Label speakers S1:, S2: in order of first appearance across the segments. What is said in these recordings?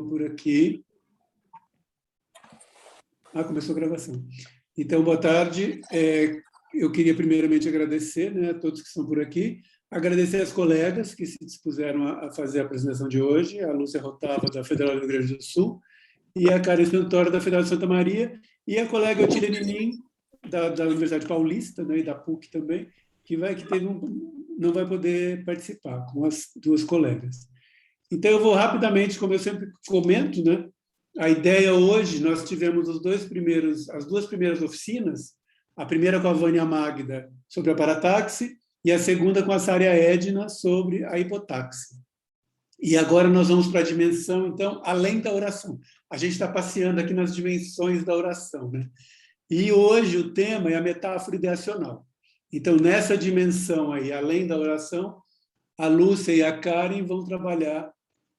S1: por aqui. Começou a gravação. Então, boa tarde. Eu queria primeiramente agradecer, né, a todos que estão por aqui, agradecer às colegas que se dispuseram a fazer a apresentação de hoje, a Lúcia Rotava, da Federal do Rio Grande do Sul, e a Karen Santoro, da Federal de Santa Maria, e a colega Otília Ninim, da Universidade Paulista, né, e da PUC também, que não vai poder participar, com as duas colegas. Então, eu vou rapidamente, como eu sempre comento, né, a ideia hoje, nós tivemos as duas primeiras oficinas, a primeira com a Vânia Magda sobre a parataxe e a segunda com a Sária Edna sobre a hipotaxe. E agora nós vamos para a dimensão, então, além da oração. A gente está passeando aqui nas dimensões da oração, né? E hoje o tema é a metáfora ideacional. Então, nessa dimensão aí, além da oração, a Lúcia e a Karen vão trabalhar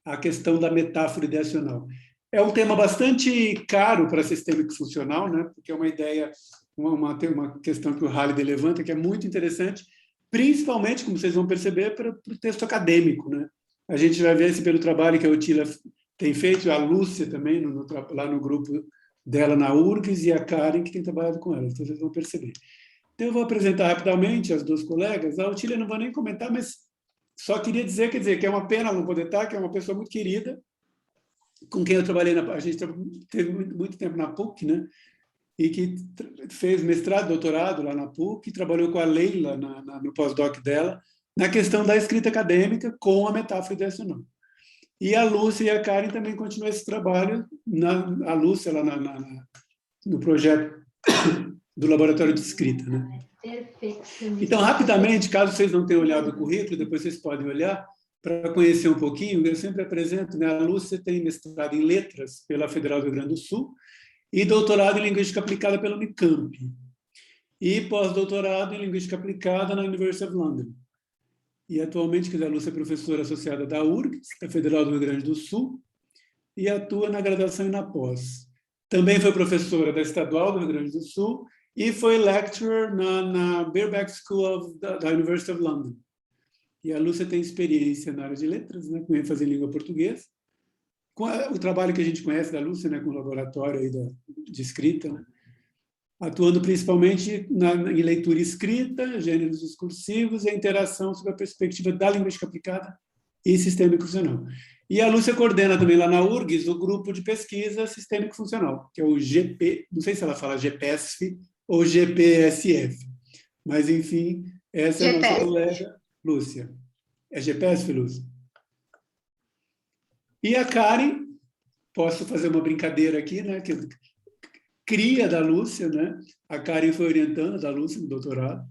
S1: a questão da metáfora ideacional. É um tema bastante caro para sistêmico funcional, né? Porque é uma ideia, uma questão que o Halliday levanta, que é muito interessante, principalmente, como vocês vão perceber, para o texto acadêmico, né? A gente vai ver isso pelo trabalho que a Otília tem feito, a Lúcia também, lá no grupo dela na URGS, e a Karen, que tem trabalhado com ela, então vocês vão perceber. Então, eu vou apresentar rapidamente as duas colegas. A Otília não vou nem comentar, mas só queria dizer, que é uma pena ela não poder estar, que é uma pessoa muito querida, com quem eu trabalhei, a gente teve muito tempo na PUC, né? E que fez mestrado, doutorado lá na PUC, e trabalhou com a Leila no pós-doc dela, na questão da escrita acadêmica com a metáfora ideacional. E a Lúcia e a Karen também continuam esse trabalho, a Lúcia lá no projeto do Laboratório de Escrita, né? Então, rapidamente, caso vocês não tenham olhado o currículo, depois vocês podem olhar, para conhecer um pouquinho, eu sempre apresento, né? A Lúcia tem mestrado em Letras pela Federal do Rio Grande do Sul e doutorado em Linguística Aplicada pela Unicamp. E pós-doutorado em Linguística Aplicada na University of London. E atualmente, a Lúcia é professora associada da URGS, da Federal do Rio Grande do Sul, e atua na graduação e na pós. Também foi professora da Estadual do Rio Grande do Sul e foi lecturer na Birkbeck School da University of London. E a Lúcia tem experiência na área de letras, né, com ênfase em língua portuguesa, com o trabalho que a gente conhece da Lúcia, né, com o laboratório aí de escrita, né, atuando principalmente em leitura e escrita, gêneros discursivos e a interação sob a perspectiva da linguística aplicada e sistêmico funcional. E a Lúcia coordena também lá na URGS o grupo de pesquisa sistêmico funcional, que é o GP, não sei se ela fala GPSF ou GPSF, mas, enfim, essa é a nossa colega Lúcia. É GPSF, Lúcia? E a Karen, posso fazer uma brincadeira aqui, né? Que cria da Lúcia, né? A Karen foi orientando da Lúcia no doutorado.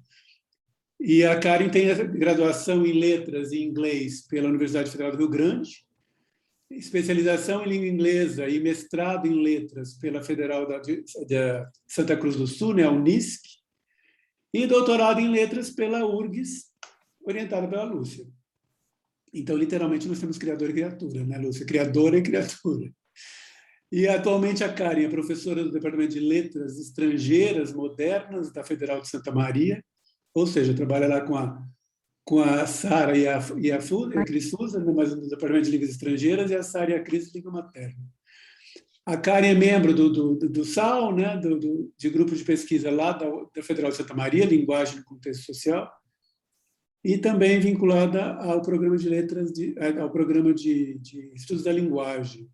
S1: E a Karen tem a graduação em letras e inglês pela Universidade Federal do Rio Grande, especialização em língua inglesa e mestrado em letras pela Federal de Santa Cruz do Sul, né? A Unisc, e doutorado em letras pela URGS, orientada pela Lúcia. Então, literalmente, nós temos criador e criatura, né, Lúcia? Criadora e criatura. E, atualmente, a Karen é professora do Departamento de Letras Estrangeiras Modernas da Federal de Santa Maria, ou seja, trabalha lá com a Sara e a Cris Souza, né, mas no Departamento de Línguas Estrangeiras, e a Sara e a Cris, língua materna. A Karen é membro do SAL, né, de grupo de pesquisa lá da Federal de Santa Maria, Linguagem e Contexto Social, e também vinculada ao programa de letras, ao programa de estudos da linguagem.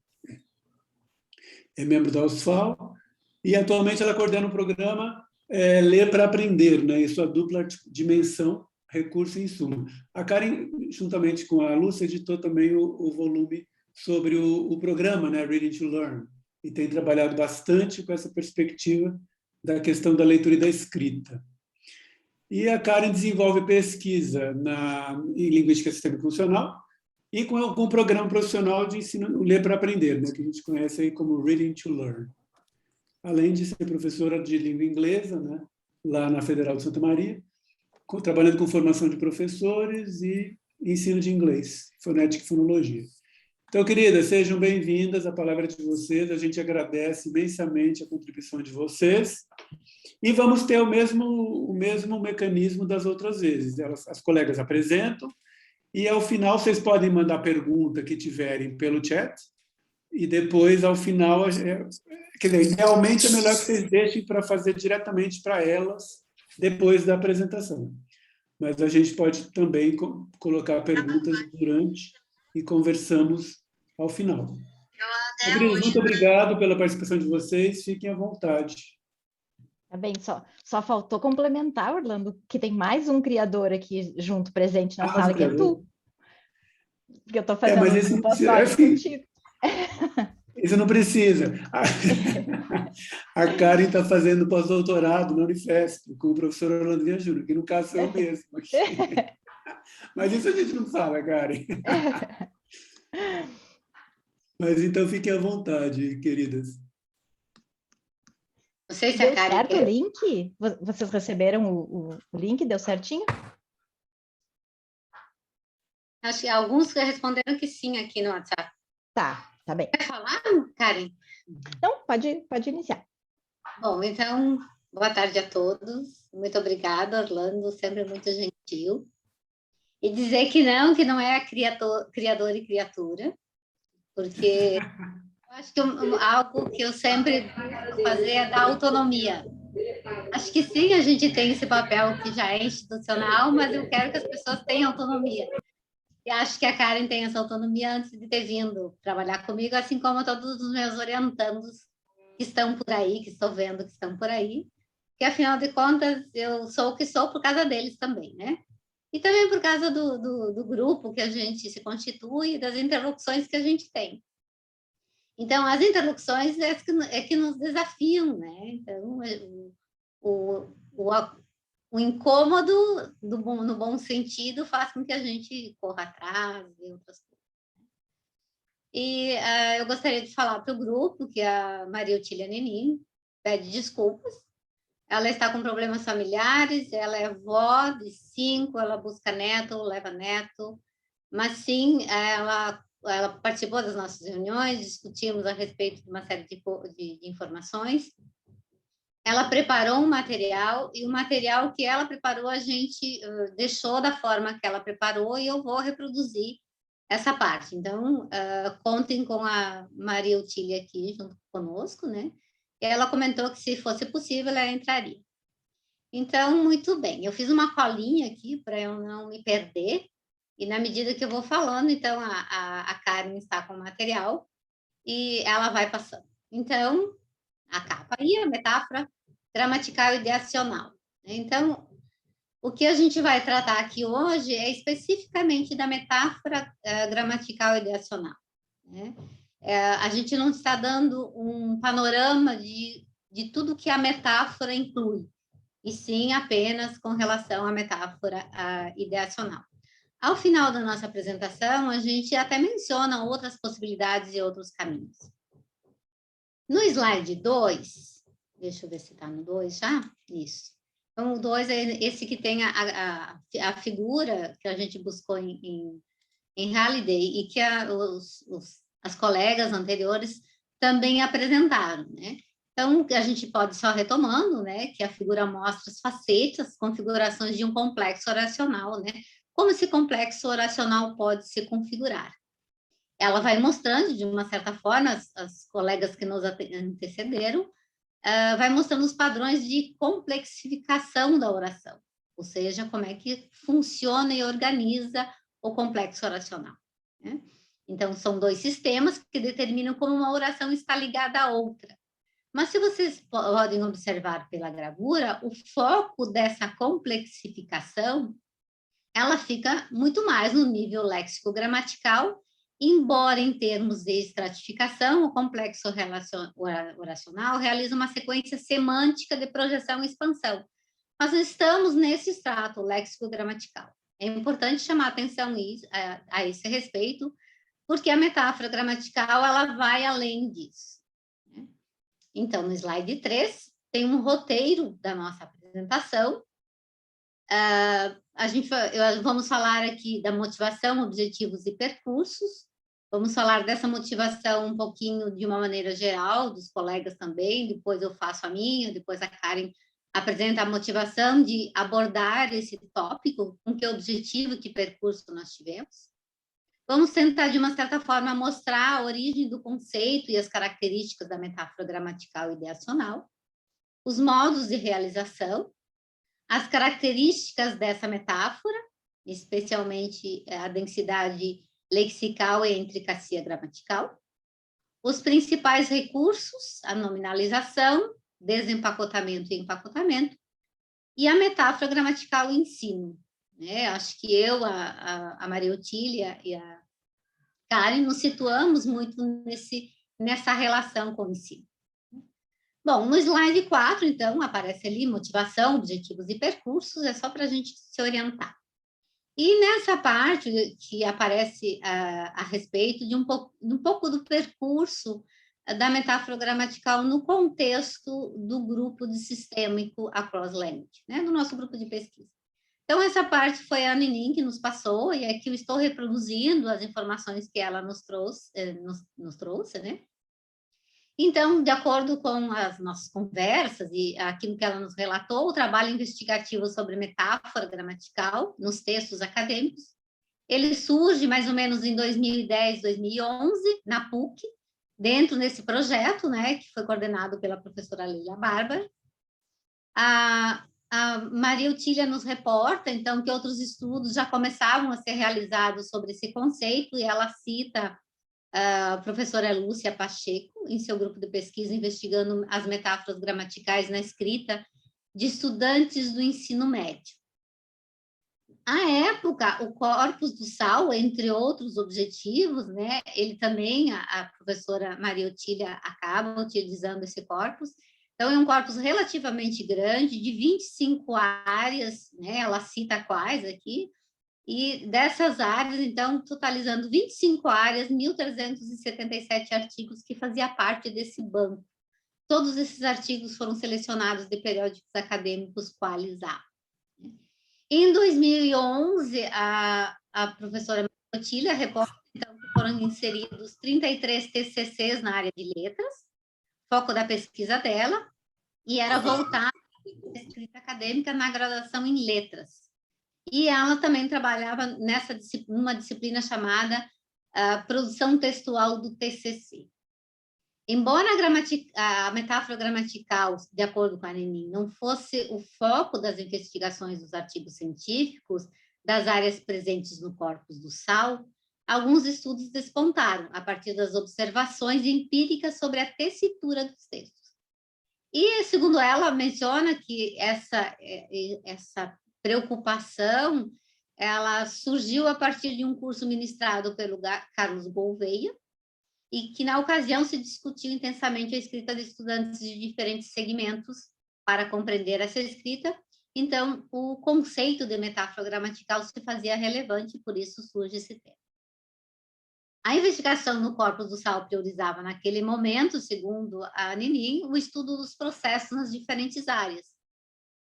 S1: É membro da USFAL e atualmente ela coordena o programa Ler para Aprender, né, em sua dupla dimensão, recurso e insumo. A Karen, juntamente com a Lúcia, editou também o volume sobre o programa, né, Reading to Learn, e tem trabalhado bastante com essa perspectiva da questão da leitura e da escrita. E a Karen desenvolve pesquisa em linguística sistêmica funcional e com o programa profissional de ensino Ler para Aprender, né, que a gente conhece aí como Reading to Learn. Além de ser professora de língua inglesa, né, lá na Federal de Santa Maria, trabalhando com formação de professores e ensino de inglês, fonética e fonologia. Então, queridas, sejam bem-vindas, a palavra é de vocês, a gente agradece imensamente a contribuição de vocês. E vamos ter o mesmo mecanismo das outras vezes. As colegas apresentam e, ao final, vocês podem mandar pergunta que tiverem pelo chat e depois, ao final, quer dizer, idealmente é melhor que vocês deixem para fazer diretamente para elas depois da apresentação. Mas a gente pode também colocar perguntas durante e conversamos ao final. Adriana, muito obrigado pela participação de vocês. Fiquem à vontade.
S2: Tá bem, só faltou complementar, Orlando, que tem mais um criador aqui junto, presente na sala, que é tu. Porque eu estou fazendo um pós-doc contigo.
S1: Isso não precisa. A Karen está fazendo pós-doutorado na Unifesp, com o professor Orlando Vieira Júnior, que no caso sou eu mesmo. Mas isso a gente não fala, Karen. Mas então fiquem à vontade, queridas.
S2: Não sei se deu certo o link? Vocês receberam o link? Deu certinho?
S3: Acho que alguns responderam que sim aqui no WhatsApp.
S2: Tá bem.
S3: Quer falar, Karen?
S2: Então, pode iniciar.
S3: Bom, então, boa tarde a todos. Muito obrigada, Orlando, sempre muito gentil. E dizer que não é criador e criatura, porque eu acho que algo que eu sempre vou fazer é dar autonomia. Acho que sim, a gente tem esse papel que já é institucional, mas eu quero que as pessoas tenham autonomia. E acho que a Karen tem essa autonomia antes de ter vindo trabalhar comigo, assim como todos os meus orientandos que estão por aí, que estou vendo que estão por aí, que afinal de contas eu sou o que sou por causa deles também, né? E também por causa do grupo que a gente se constitui e das interlocuções que a gente tem. Então, as interlocuções é que nos desafiam, né? Então, o incômodo, no bom sentido, faz com que a gente corra atrás e outras coisas. E eu gostaria de falar para o grupo que a Maria Otília Nenin pede desculpas. Ela está com problemas familiares, ela é avó de 5, ela busca neto, leva neto, mas sim, ela participou das nossas reuniões, discutimos a respeito de uma série de informações. Ela preparou um material, e o material que ela preparou, a gente deixou da forma que ela preparou, e eu vou reproduzir essa parte. Então, contem com a Maria Otília aqui junto conosco, né? E ela comentou que, se fosse possível, ela entraria. Então, muito bem. Eu fiz uma colinha aqui para eu não me perder, e na medida que eu vou falando, então, a Karen está com o material, e ela vai passando. Então, a capa aí, a metáfora gramatical ideacional. Então, o que a gente vai tratar aqui hoje é especificamente da metáfora gramatical ideacional, né? A gente não está dando um panorama de tudo que a metáfora inclui, e sim apenas com relação à metáfora ideacional. Ao final da nossa apresentação, a gente até menciona outras possibilidades e outros caminhos. No slide 2, deixa eu ver se está no 2 já. Isso. Então, o 2 é esse que tem a figura que a gente buscou em Halliday e que as colegas anteriores também apresentaram, né? Então, a gente pode só retomando, né, que a figura mostra as facetas, configurações de um complexo oracional, né? Como esse complexo oracional pode se configurar. Ela vai mostrando, de uma certa forma, as colegas que nos antecederam, vai mostrando os padrões de complexificação da oração, ou seja, como é que funciona e organiza o complexo oracional, né? Então, são 2 sistemas que determinam como uma oração está ligada à outra. Mas, se vocês podem observar pela gravura, o foco dessa complexificação, ela fica muito mais no nível léxico-gramatical, embora em termos de estratificação, o complexo oracional realiza uma sequência semântica de projeção e expansão. Nós estamos nesse extrato léxico-gramatical. É importante chamar atenção a esse respeito, porque a metáfora gramatical ela vai além disso, né? Então, no slide 3, tem um roteiro da nossa apresentação. Vamos falar aqui da motivação, objetivos e percursos. Vamos falar dessa motivação um pouquinho de uma maneira geral, dos colegas também, depois eu faço a minha, depois a Karen apresenta a motivação de abordar esse tópico, com que objetivo e que percurso nós tivemos. Vamos tentar, de uma certa forma, mostrar a origem do conceito e as características da metáfora gramatical ideacional, os modos de realização, as características dessa metáfora, especialmente a densidade lexical e a intricacia gramatical, os principais recursos, a nominalização, desempacotamento e empacotamento, e a metáfora gramatical e ensino. Né? Acho que eu, a Maria Otília e a Karen nos situamos muito nessa relação com o ensino. Bom, no slide 4, então, aparece ali motivação, objetivos e percursos, é só para a gente se orientar. E nessa parte que aparece a respeito de um pouco do percurso da metáfora gramatical no contexto do grupo de sistêmico Across Language, né, do nosso grupo de pesquisa. Então, essa parte foi a Ninin que nos passou, e aqui eu estou reproduzindo as informações que ela nos trouxe, né? Então, de acordo com as nossas conversas e aquilo que ela nos relatou, o trabalho investigativo sobre metáfora gramatical nos textos acadêmicos, ele surge mais ou menos em 2010, 2011, na PUC, dentro desse projeto, né, que foi coordenado pela professora Leila Bárbara. A Maria Otília nos reporta, então, que outros estudos já começavam a ser realizados sobre esse conceito, e ela cita a professora Lúcia Pacheco, em seu grupo de pesquisa, investigando as metáforas gramaticais na escrita de estudantes do ensino médio. À época, o corpus do SAL, entre outros objetivos, né, ele também, a professora Maria Otília acaba utilizando esse corpus. Então, é um corpus relativamente grande, de 25 áreas, né, ela cita quais aqui, e dessas áreas, então, totalizando 25 áreas, 1.377 artigos que fazia parte desse banco. Todos esses artigos foram selecionados de periódicos acadêmicos Qualis A. Em 2011, a professora Otília reporta, então, que foram inseridos 33 TCCs na área de letras, foco da pesquisa dela, e era voltada à escrita acadêmica na graduação em letras. E ela também trabalhava numa disciplina chamada produção textual do TCC. Embora a metáfora gramatical, de acordo com a Ninin, não fosse o foco das investigações dos artigos científicos das áreas presentes no corpus do SAL, alguns estudos despontaram a partir das observações empíricas sobre a tessitura dos textos. E, segundo ela, menciona que essa preocupação, ela surgiu a partir de um curso ministrado pelo Carlos Gouveia, e que, na ocasião, se discutiu intensamente a escrita de estudantes de diferentes segmentos para compreender essa escrita. Então, o conceito de metáfora gramatical se fazia relevante, por isso surge esse tema. A investigação no corpus do SAL priorizava, naquele momento, segundo a Ninin, o estudo dos processos nas diferentes áreas.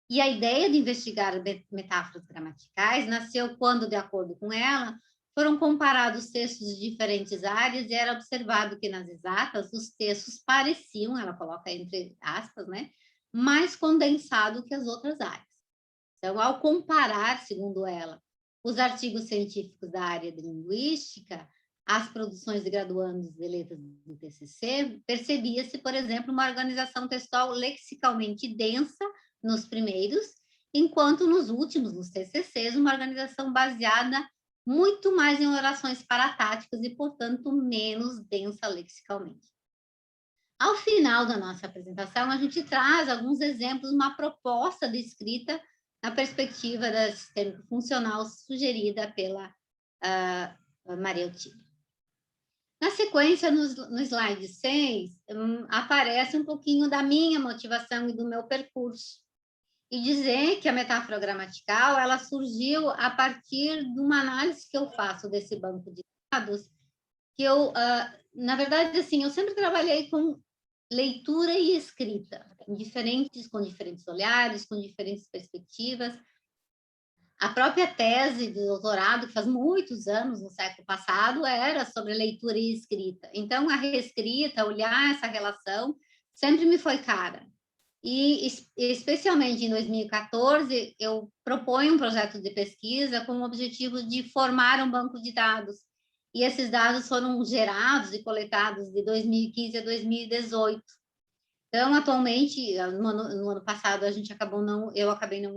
S3: E a ideia de investigar metáforas gramaticais nasceu quando, de acordo com ela, foram comparados textos de diferentes áreas e era observado que nas exatas os textos pareciam, ela coloca entre aspas, né, mais condensado que as outras áreas. Então, ao comparar, segundo ela, os artigos científicos da área de linguística, as produções de graduandos de letras do TCC, percebia-se, por exemplo, uma organização textual lexicalmente densa nos primeiros, enquanto nos últimos, nos TCCs, uma organização baseada muito mais em orações paratáticas e, portanto, menos densa lexicalmente. Ao final da nossa apresentação, a gente traz alguns exemplos, uma proposta de escrita na perspectiva da sistêmica funcional sugerida pela Maria Otília. Na sequência, no slide 6, aparece um pouquinho da minha motivação e do meu percurso. E dizer que a metáfora gramatical, ela surgiu a partir de uma análise que eu faço desse banco de dados, que eu, na verdade, assim, eu sempre trabalhei com leitura e escrita, com diferentes olhares, com diferentes perspectivas. A própria tese de doutorado, que faz muitos anos, no século passado, era sobre leitura e escrita. Então, a reescrita, olhar essa relação, sempre me foi cara. E, especialmente em 2014, eu proponho um projeto de pesquisa com o objetivo de formar um banco de dados e esses dados foram gerados e coletados de 2015 a 2018. Então, atualmente, no ano passado, eu acabei não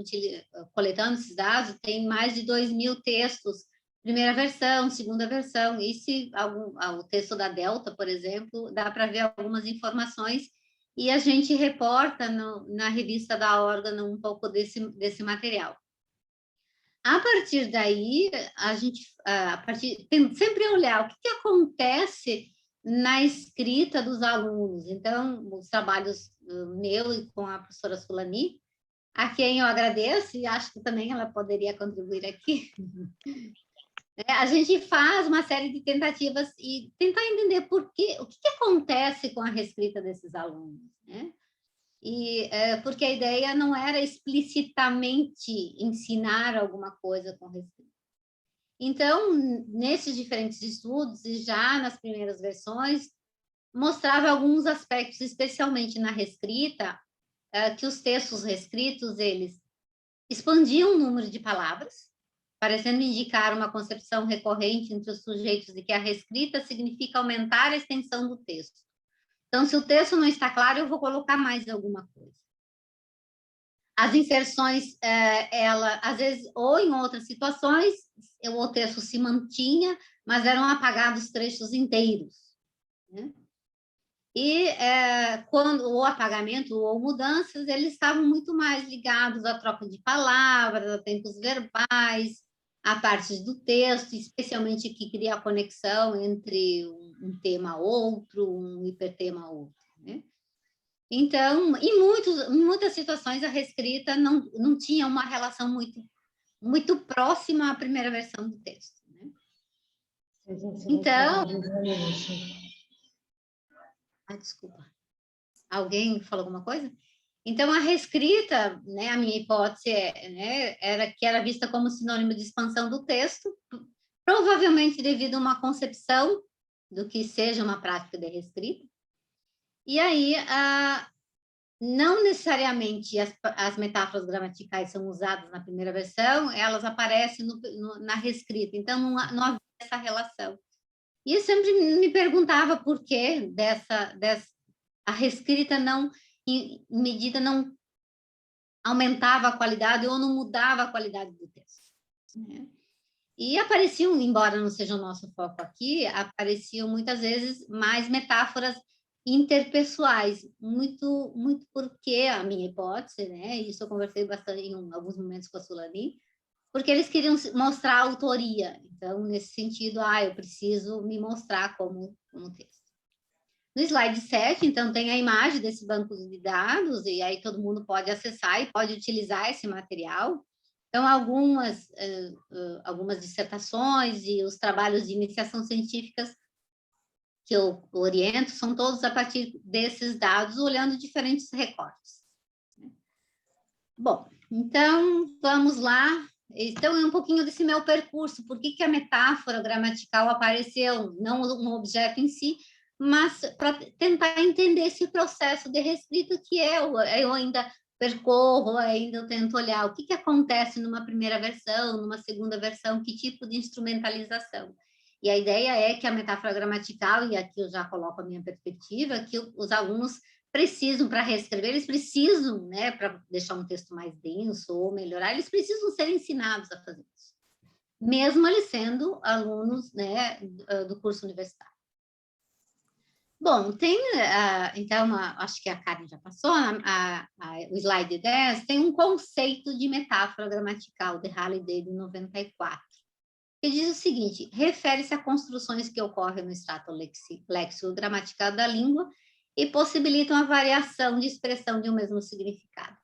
S3: coletando esses dados, tem mais de 2.000 textos, primeira versão, segunda versão, e se o texto da Delta, por exemplo, dá para ver algumas informações, e a gente reporta na revista da órgão um pouco desse material. A partir daí, a gente tem sempre olhar o que acontece na escrita dos alunos. Então, os trabalhos meu e com a professora Sulani, a quem eu agradeço e acho que também ela poderia contribuir aqui. A gente faz uma série de tentativas e tentar entender o que acontece com a reescrita desses alunos, né? Porque a ideia não era explicitamente ensinar alguma coisa com reescrita. Então, nesses diferentes estudos, e já nas primeiras versões, mostrava alguns aspectos, especialmente na reescrita, que os textos reescritos, eles expandiam o número de palavras, parecendo indicar uma concepção recorrente entre os sujeitos de que a reescrita significa aumentar a extensão do texto. Então, se o texto não está claro, eu vou colocar mais alguma coisa. As inserções, às vezes, ou em outras situações, o texto se mantinha, mas eram apagados trechos inteiros, né? E quando o apagamento ou mudanças, eles estavam muito mais ligados à troca de palavras, a tempos verbais, a partes do texto, especialmente que cria a conexão entre um tema outro, um hipertema outro, né? Então, em muitas situações, a reescrita não tinha uma relação muito próxima à primeira versão do texto, né? Então... desculpa. Alguém falou alguma coisa? Então, a reescrita, né, a minha hipótese era que era vista como sinônimo de expansão do texto, provavelmente devido a uma concepção do que seja uma prática de reescrita. E aí, não necessariamente as metáforas gramaticais são usadas na primeira versão, elas aparecem na reescrita, então não havia essa relação. E eu sempre me perguntava por que a reescrita em medida não aumentava a qualidade ou não mudava a qualidade do texto, né? E apareciam, embora não seja o nosso foco aqui, apareciam muitas vezes mais metáforas interpessoais, muito porque a minha hipótese, né? Isso eu conversei bastante em alguns momentos com a Sulani, porque eles queriam mostrar a autoria. Então, nesse sentido, eu preciso me mostrar como texto. No slide 7, então, tem a imagem desse banco de dados, e aí todo mundo pode acessar e pode utilizar esse material. Então, algumas dissertações e os trabalhos de iniciação científicas que eu oriento são todos a partir desses dados, olhando diferentes recortes. Bom, então, vamos lá. Então, é um pouquinho desse meu percurso. Por que a metáfora gramatical apareceu? Não um objeto em si, mas para tentar entender esse processo de reescrita que eu ainda percorro, ainda eu tento olhar o que acontece numa primeira versão, numa segunda versão, que tipo de instrumentalização. E a ideia é que a metáfora gramatical, e aqui eu já coloco a minha perspectiva, que os alunos precisam, para reescrever, eles precisam, né, para deixar um texto mais denso ou melhorar, eles precisam ser ensinados a fazer isso, mesmo eles sendo alunos, né, do curso universitário. Bom, então, acho que a Karen já passou, o slide 10, tem um conceito de metáfora gramatical de Halliday, de 94, que diz o seguinte: refere-se a construções que ocorrem no extrato léxico-gramatical da língua e possibilitam a variação de expressão de um mesmo significado.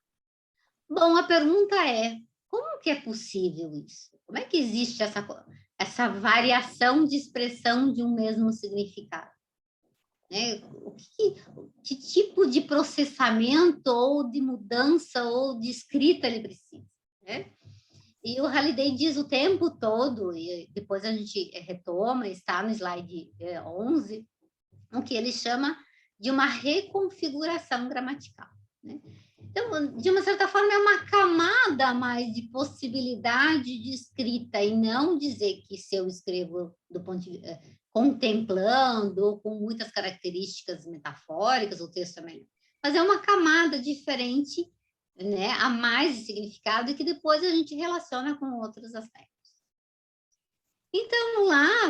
S3: Bom, a pergunta é, como que é possível isso? Como é que existe essa variação de expressão de um mesmo significado? Né? Que tipo de processamento ou de mudança ou de escrita ele precisa, né? E o Halliday diz o tempo todo, e depois a gente retoma, está no slide 11, o que ele chama de uma reconfiguração gramatical, né? Então, de uma certa forma, é uma camada camada mais de possibilidade de escrita, e não dizer que se eu escrevo contemplando, ou com muitas características metafóricas, o texto é melhor. Mas é uma camada diferente, né, a mais de significado, e que depois a gente relaciona com outros aspectos. Então, lá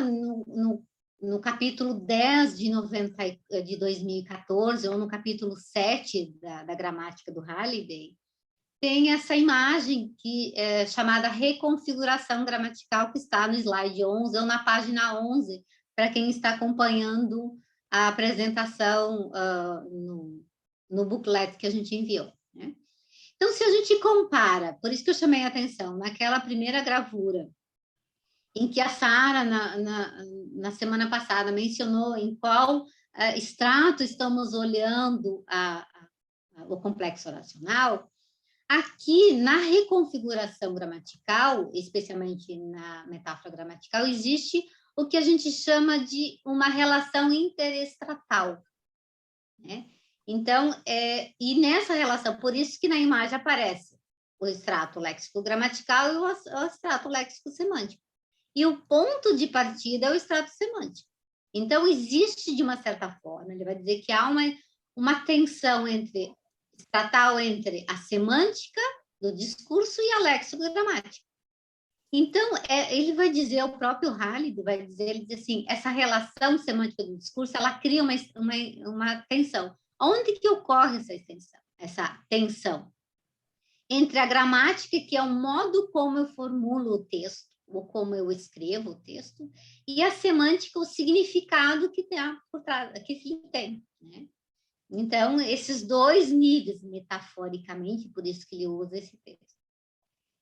S3: no capítulo 10 de 2014, ou no capítulo 7 da gramática do Halliday, tem essa imagem que é chamada reconfiguração gramatical, que está no slide 11, ou na página 11, para quem está acompanhando a apresentação no booklet que a gente enviou, né? Então, se a gente compara, por isso que eu chamei a atenção, naquela primeira gravura, em que a Sara, na semana passada, mencionou em qual extrato estamos olhando o complexo oracional, aqui, na reconfiguração gramatical, especialmente na metáfora gramatical, existe o que a gente chama de uma relação interestratal, né? Então, e nessa relação, por isso que na imagem aparece o extrato léxico-gramatical e o extrato léxico-semântico. E o ponto de partida é o extrato semântico. Então, existe, de uma certa forma, ele vai dizer que há uma tensão estatal entre a semântica do discurso e a léxico-gramática. Então, ele vai dizer, o próprio Halliday vai dizer, ele diz assim, essa relação semântica do discurso, ela cria uma tensão. Onde que ocorre essa tensão? Entre a gramática, que é o modo como eu formulo o texto, ou como eu escrevo o texto, e a semântica, o significado que tem por trás, que ele tem, né? Então, esses dois níveis, metaforicamente, por isso que ele usa esse texto.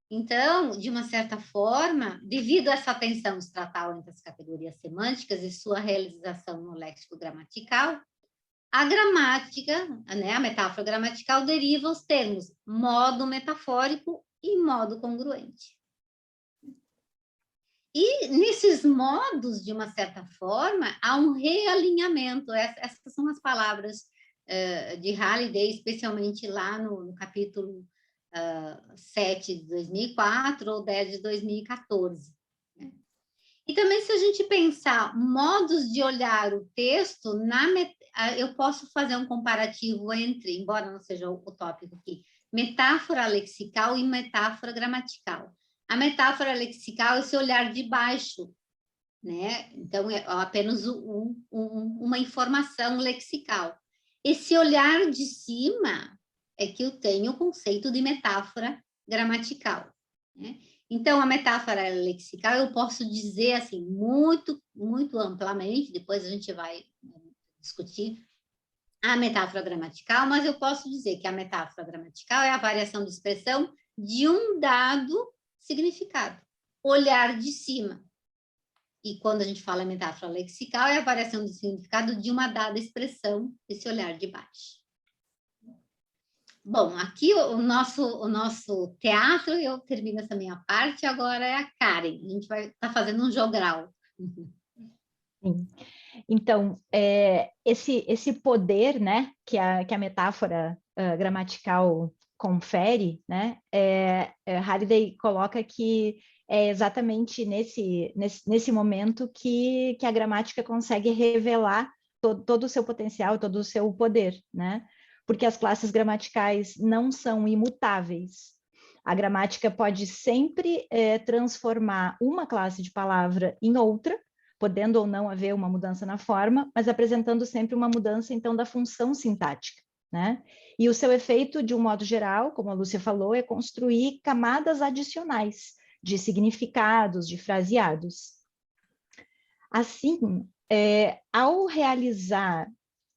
S3: Então, de uma certa forma, devido a essa tensão estratal entre as categorias semânticas e sua realização no léxico gramatical, a gramática, né, a metáfora gramatical deriva os termos modo metafórico e modo congruente. E nesses modos, de uma certa forma, há um realinhamento. Essas são as palavras de Halliday, especialmente lá no capítulo 7 de 2004 ou 10 de 2014. Né? E também, se a gente pensar modos de olhar o texto, eu posso fazer um comparativo entre, embora não seja o tópico aqui, metáfora lexical e metáfora gramatical. A metáfora lexical é esse olhar de baixo, né? Então, é apenas uma informação lexical. Esse olhar de cima é que eu tenho o conceito de metáfora gramatical, né? Então, a metáfora lexical eu posso dizer assim muito, muito amplamente, depois a gente vai discutir a metáfora gramatical, mas eu posso dizer que a metáfora gramatical é a variação de expressão de um dado significado, olhar de cima. E quando a gente fala metáfora lexical, é a variação de significado de uma dada expressão, esse olhar de baixo. Bom, aqui o nosso teatro, eu termino essa minha parte, agora é a Karen. A gente vai estar fazendo um jogral.
S2: Sim. Então, esse poder, né, que a metáfora gramatical confere, né, Halliday coloca que é exatamente nesse momento que a gramática consegue revelar todo o seu potencial, todo o seu poder, né? Porque as classes gramaticais não são imutáveis. A gramática pode sempre transformar uma classe de palavra em outra, podendo ou não haver uma mudança na forma, mas apresentando sempre uma mudança, então, da função sintática, né? E o seu efeito, de um modo geral, como a Lúcia falou, é construir camadas adicionais de significados, de fraseados. Assim, ao realizar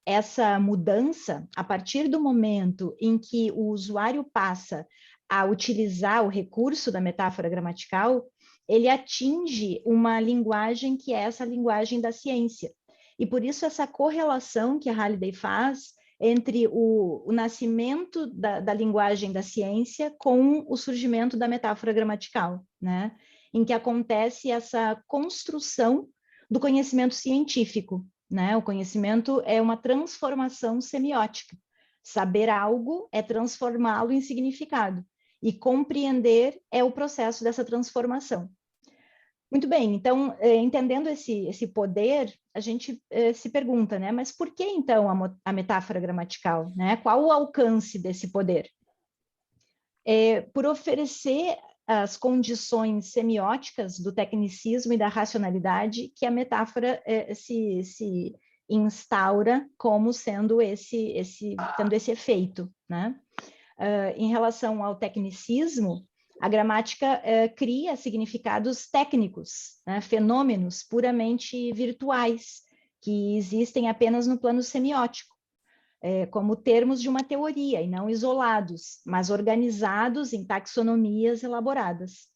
S2: essa mudança, a partir do momento em que o usuário passa a utilizar o recurso da metáfora gramatical, ele atinge uma linguagem que é essa linguagem da ciência. E por isso essa correlação que a Halliday faz entre o nascimento da linguagem da ciência com o surgimento da metáfora gramatical, né? Em que acontece essa construção do conhecimento científico, né? O conhecimento é uma transformação semiótica. Saber algo é transformá-lo em significado. e compreender é o processo dessa transformação. Muito bem, então, entendendo esse poder, a gente se pergunta, né? Mas por que, então, a metáfora gramatical, né? Qual o alcance desse poder? Por oferecer as condições semióticas do tecnicismo e da racionalidade que a metáfora se instaura como sendo tendo esse efeito, né? Em relação ao tecnicismo, a gramática cria significados técnicos, né? Fenômenos puramente virtuais, que existem apenas no plano semiótico, como termos de uma teoria, e não isolados, mas organizados em taxonomias elaboradas.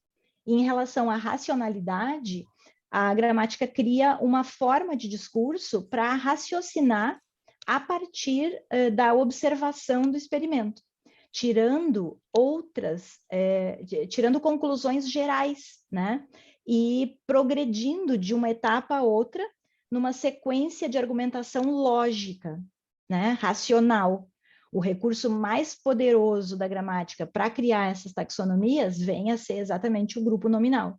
S2: E em relação à racionalidade, a gramática cria uma forma de discurso para raciocinar a partir da observação do experimento, tirando conclusões gerais, né? E progredindo de uma etapa a outra numa sequência de argumentação lógica, né? Racional. O recurso mais poderoso da gramática para criar essas taxonomias vem a ser exatamente o grupo nominal.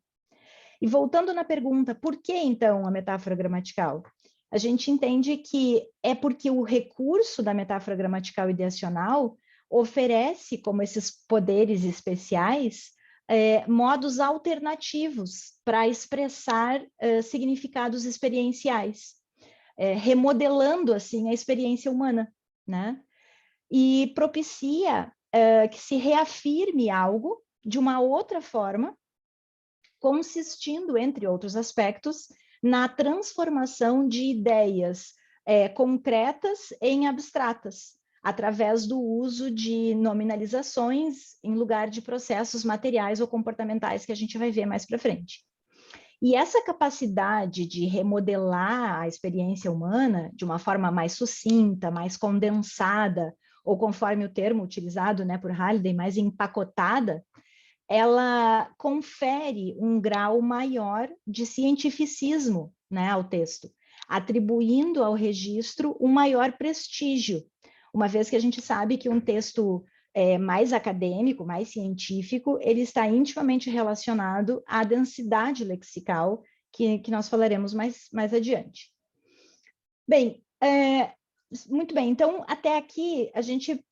S2: E voltando na pergunta, por que então a metáfora gramatical? A gente entende que é porque o recurso da metáfora gramatical ideacional oferece, como esses poderes especiais, modos alternativos para expressar significados experienciais, remodelando, assim, a experiência humana, né? E propicia que se reafirme algo de uma outra forma, consistindo, entre outros aspectos, na transformação de ideias concretas em abstratas, através do uso de nominalizações em lugar de processos materiais ou comportamentais que a gente vai ver mais para frente. E essa capacidade de remodelar a experiência humana de uma forma mais sucinta, mais condensada, ou conforme o termo utilizado, né, por Halliday, mais empacotada, ela confere um grau maior de cientificismo, né, ao texto, atribuindo ao registro um maior prestígio, uma vez que a gente sabe que um texto mais acadêmico, mais científico, ele está intimamente relacionado à densidade lexical, que nós falaremos mais adiante. Bem, muito bem, então, até aqui, a gente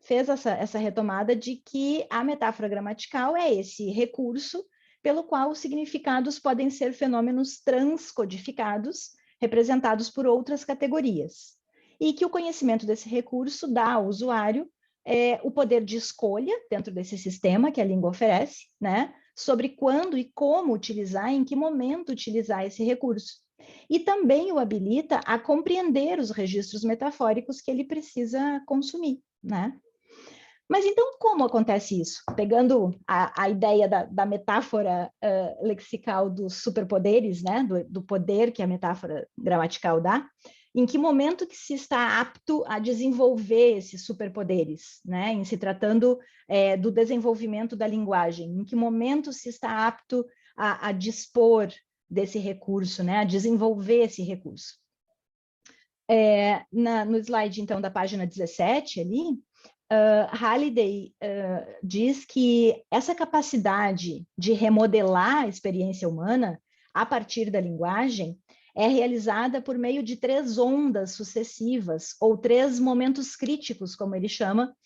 S2: fez essa retomada de que a metáfora gramatical é esse recurso pelo qual os significados podem ser fenômenos transcodificados, representados por outras categorias, e que o conhecimento desse recurso dá ao usuário o poder de escolha dentro desse sistema que a língua oferece, né, sobre quando e como utilizar, em que momento utilizar esse recurso. E também o habilita a compreender os registros metafóricos que ele precisa consumir, né? Mas então, como acontece isso? Pegando a ideia da metáfora lexical dos superpoderes, né? Do poder que a metáfora gramatical dá, em que momento que se está apto a desenvolver esses superpoderes, né? Em se tratando do desenvolvimento da linguagem, em que momento se está apto a dispor desse recurso, né? A desenvolver esse recurso. No slide, então, da página 17, ali, Halliday diz que essa capacidade de remodelar a experiência humana a partir da linguagem é realizada por meio de 3 ondas sucessivas, ou 3 momentos críticos, como ele chama,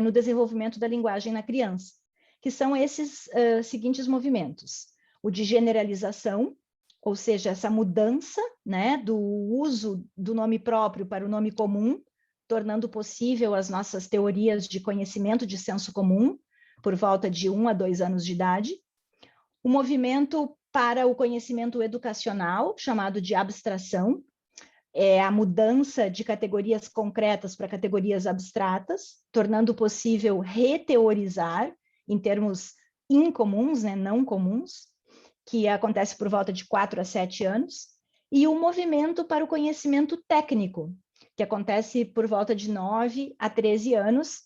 S2: no desenvolvimento da linguagem na criança, que são esses seguintes movimentos: o de generalização, ou seja, essa mudança, né, do uso do nome próprio para o nome comum, tornando possível as nossas teorias de conhecimento de senso comum, por volta de 1 a 2 anos de idade. O movimento para o conhecimento educacional, chamado de abstração, é a mudança de categorias concretas para categorias abstratas, tornando possível reteorizar em termos incomuns, né, não comuns, que acontece por volta de 4 a 7 anos, e o movimento para o conhecimento técnico, que acontece por volta de 9 a 13 anos,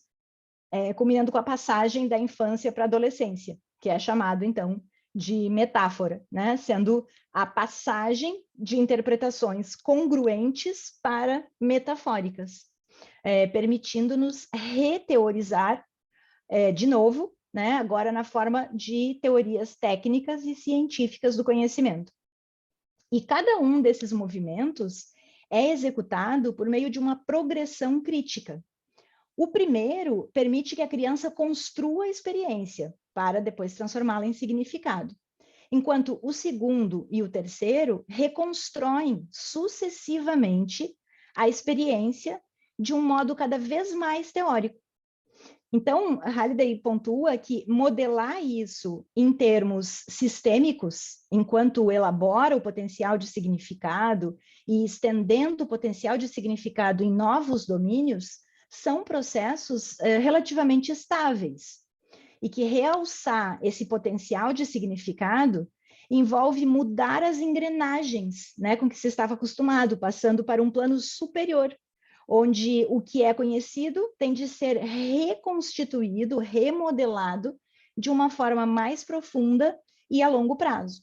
S2: culminando com a passagem da infância para a adolescência, que é chamado, então, de metáfora, né? Sendo a passagem de interpretações congruentes para metafóricas, permitindo-nos reteorizar, de novo, né, agora na forma de teorias técnicas e científicas do conhecimento. E cada um desses movimentos é executado por meio de uma progressão crítica. O primeiro permite que a criança construa a experiência, para depois transformá-la em significado. Enquanto o segundo e o terceiro reconstroem sucessivamente a experiência de um modo cada vez mais teórico. Então, Halliday pontua que modelar isso em termos sistêmicos, enquanto elabora o potencial de significado e estendendo o potencial de significado em novos domínios, são processos relativamente estáveis. E que realçar esse potencial de significado envolve mudar as engrenagens, né, com que se estava acostumado, passando para um plano superior, onde o que é conhecido tem de ser reconstituído, remodelado de uma forma mais profunda e a longo prazo.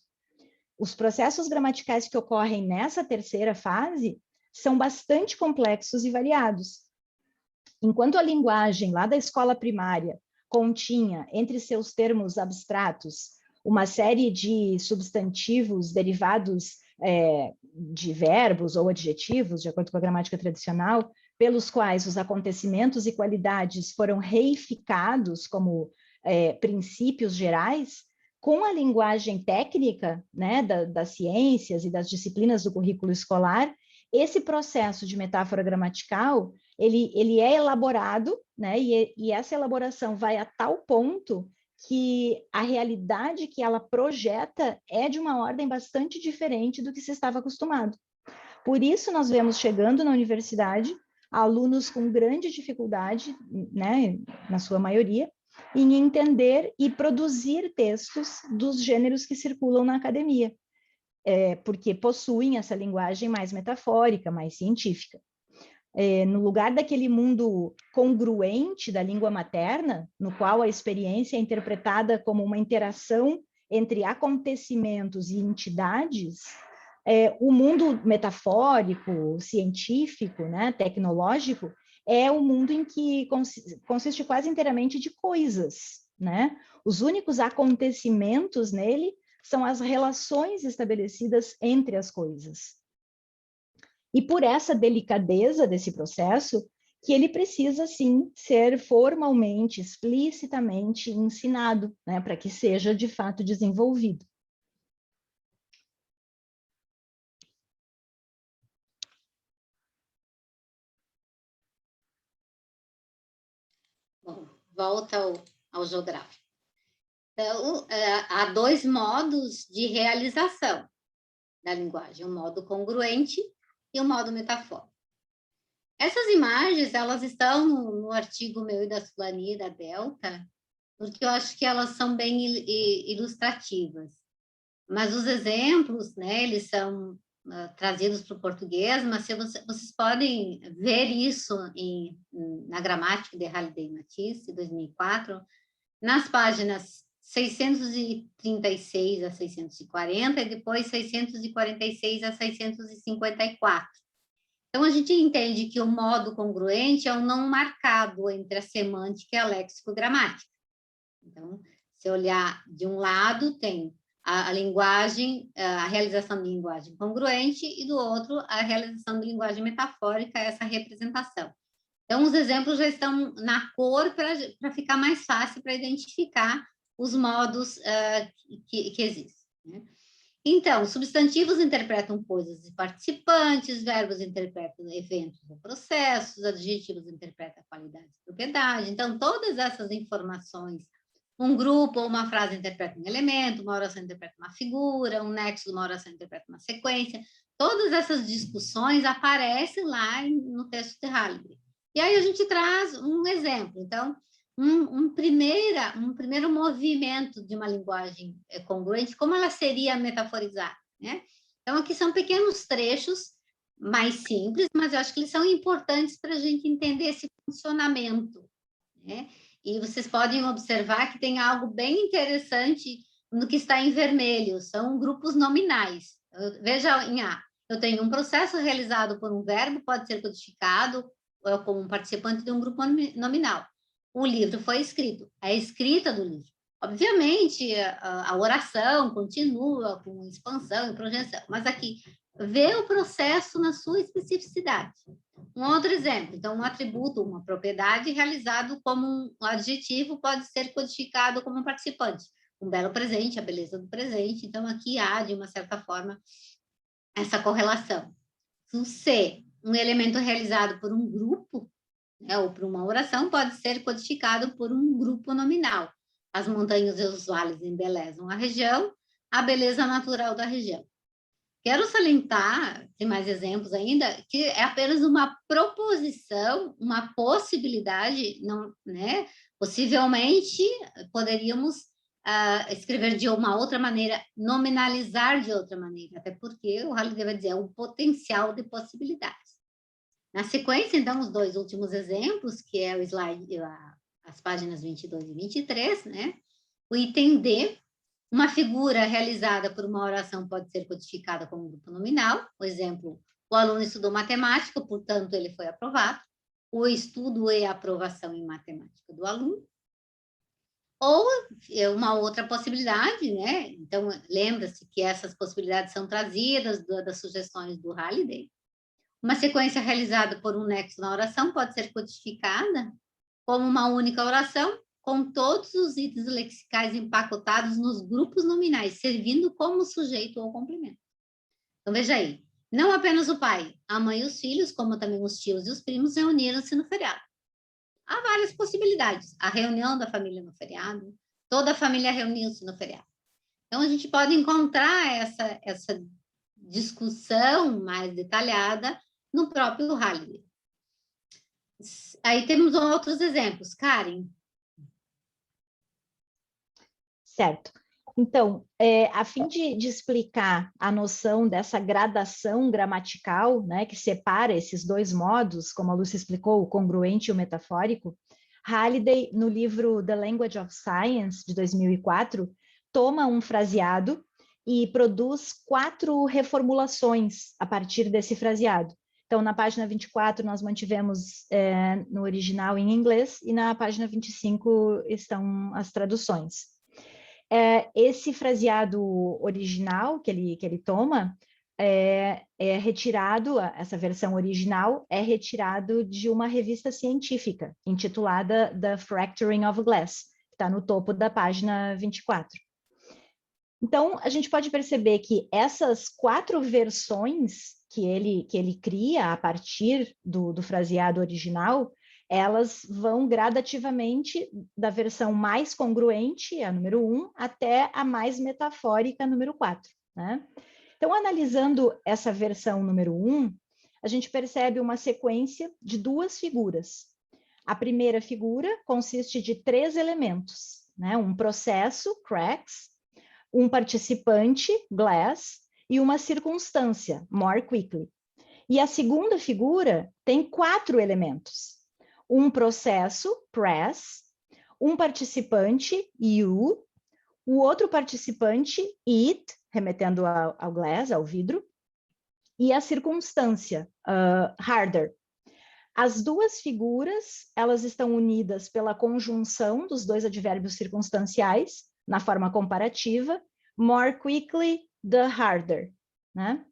S2: Os processos gramaticais que ocorrem nessa terceira fase são bastante complexos e variados. Enquanto a linguagem lá da escola primária continha, entre seus termos abstratos, uma série de substantivos derivados de verbos ou adjetivos, de acordo com a gramática tradicional, pelos quais os acontecimentos e qualidades foram reificados como princípios gerais, com a linguagem técnica, né, das ciências e das disciplinas do currículo escolar, esse processo de metáfora gramatical, ele é elaborado, né, e essa elaboração vai a tal ponto que a realidade que ela projeta é de uma ordem bastante diferente do que se estava acostumado. Por isso, nós vemos chegando na universidade alunos com grande dificuldade, né, na sua maioria, em entender e produzir textos dos gêneros que circulam na academia, porque possuem essa linguagem mais metafórica, mais científica. No lugar daquele mundo congruente da língua materna, no qual a experiência é interpretada como uma interação entre acontecimentos e entidades, o mundo metafórico, científico, né, tecnológico, é um mundo em que consiste quase inteiramente de coisas, né? Os únicos acontecimentos nele são as relações estabelecidas entre as coisas. E por essa delicadeza desse processo, que ele precisa, sim, ser formalmente, explicitamente ensinado, né, para que seja, de fato, desenvolvido.
S3: Bom, volta ao geográfico. Então, há dois modos de realização da linguagem, o modo congruente e o modo metafórico. Essas imagens, elas estão no artigo meu e da Sulani, da Delta, porque eu acho que elas são bem ilustrativas. Mas os exemplos, né, eles são trazidos para o português, mas vocês podem ver isso na gramática de Halliday e Matisse, 2004, nas páginas 636 a 640 e depois 646 a 654. Então, a gente entende que o modo congruente é um não marcado entre a semântica e a léxico-gramática. Então, se olhar de um lado, tem a linguagem, a realização de linguagem congruente, e do outro, a realização de linguagem metafórica, essa representação. Então, os exemplos já estão na cor para ficar mais fácil para identificar os modos que existem, né? Então, substantivos interpretam coisas e participantes, verbos interpretam eventos ou processos, adjetivos interpretam qualidade e propriedade. Então, todas essas informações, um grupo ou uma frase interpreta um elemento, uma oração interpreta uma figura, um nexo de uma oração interpreta uma sequência. Todas essas discussões aparecem lá no texto de Halliday. E aí a gente traz um exemplo. Então, um primeiro movimento de uma linguagem congruente, como ela seria metaforizada, né? Então, aqui são pequenos trechos mais simples, mas eu acho que eles são importantes para a gente entender esse funcionamento, né? E vocês podem observar que tem algo bem interessante no que está em vermelho, são grupos nominais. Veja em A, eu tenho um processo realizado por um verbo, pode ser codificado como um participante de um grupo nominal. o livro foi escrito, a escrita do livro. Obviamente, a oração continua com expansão e projeção, mas aqui, vê o processo na sua especificidade. Um outro exemplo, então, um atributo, uma propriedade realizado como um adjetivo pode ser codificado como um participante. Um belo presente, a beleza do presente. Então, aqui há, de uma certa forma, essa correlação. O C, um elemento realizado por um grupo, né, ou por uma oração, pode ser codificado por um grupo nominal. As montanhas e os vales embelezam a região, a beleza natural da região. Quero salientar, tem mais exemplos ainda, que é apenas uma proposição, uma possibilidade, não, né? Possivelmente poderíamos escrever de uma outra maneira, nominalizar de outra maneira, até porque o Halliday vai dizer é um potencial de possibilidades. Na sequência, então, os dois últimos exemplos, que é o slide, as páginas 22 e 23, né? O item D, uma figura realizada por uma oração pode ser codificada como grupo nominal. O exemplo, o aluno estudou matemática, portanto, ele foi aprovado. O estudo e a aprovação em matemática do aluno. Ou uma outra possibilidade, né? Então, lembra-se que essas possibilidades são trazidas das sugestões do Halliday. Uma sequência realizada por um nexo na oração pode ser codificada como uma única oração, com todos os itens lexicais empacotados nos grupos nominais, servindo como sujeito ou complemento. Então, veja aí, não apenas o pai, a mãe e os filhos, como também os tios e os primos reuniram-se no feriado. Há várias possibilidades. A reunião da família no feriado, toda a família reuniu-se no feriado. Então, a gente pode encontrar essa discussão mais detalhada no próprio Halliday. Aí temos outros exemplos. Karen.
S2: Certo. Então, a fim de explicar a noção dessa gradação gramatical, né, que separa esses dois modos, como a Lúcia explicou, o congruente e o metafórico, Halliday, no livro The Language of Science, de 2004, toma um fraseado e produz 4 reformulações a partir desse fraseado. Então, na página 24, nós mantivemos no original em inglês, e na página 25 estão as traduções. Esse fraseado original que ele toma é retirado, essa versão original é retirado de uma revista científica intitulada The Fracturing of Glass, que está no topo da página 24. Então, a gente pode perceber que essas 4 versões que ele cria a partir do fraseado original, elas vão gradativamente da versão mais congruente, a número 1, até a mais metafórica, número 4. Né? Então, analisando essa versão número 1, a gente percebe uma sequência de 2 figuras. A primeira figura consiste de 3 elementos, né? Um processo, cracks, um participante, glass, e uma circunstância, more quickly. E a segunda figura tem 4 elementos. Um processo, press, um participante, you, o outro participante, it, remetendo ao glass, ao vidro, e a circunstância, harder. As 2 figuras, elas estão unidas pela conjunção dos 2 advérbios circunstanciais, na forma comparativa, more quickly, the harder. Né?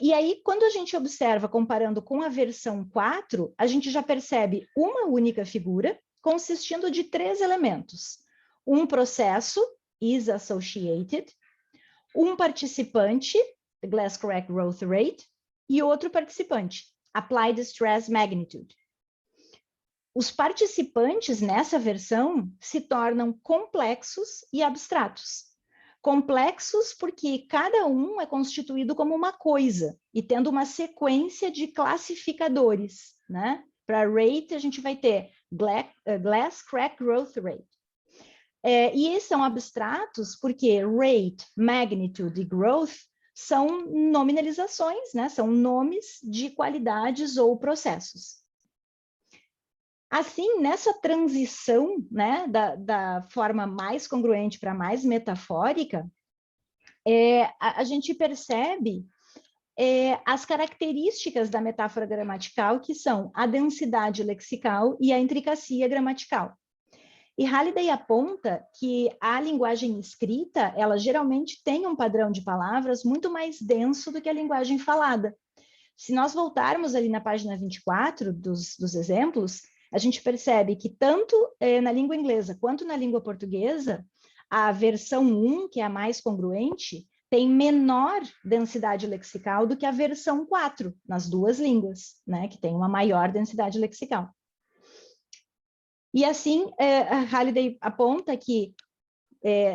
S2: E aí, quando a gente observa, comparando com a versão 4, a gente já percebe uma única figura consistindo de 3 elementos. Um processo, is associated, um participante, the glass crack growth rate, e outro participante, applied stress magnitude. Os participantes nessa versão se tornam complexos e abstratos. Complexos porque cada um é constituído como uma coisa e tendo uma sequência de classificadores, né? Para rate, a gente vai ter glass crack growth rate. E são abstratos porque rate, magnitude e growth são nominalizações, né? São nomes de qualidades ou processos. Assim, nessa transição, né, da forma mais congruente para mais metafórica, a gente percebe as características da metáfora gramatical, que são a densidade lexical e a intricacia gramatical. E Halliday aponta que a linguagem escrita, ela geralmente tem um padrão de palavras muito mais denso do que a linguagem falada. Se nós voltarmos ali na página 24 dos exemplos, a gente percebe que tanto na língua inglesa quanto na língua portuguesa, a versão 1, que é a mais congruente, tem menor densidade lexical do que a versão 4, nas duas línguas, né, que tem uma maior densidade lexical. E assim, Halliday aponta que,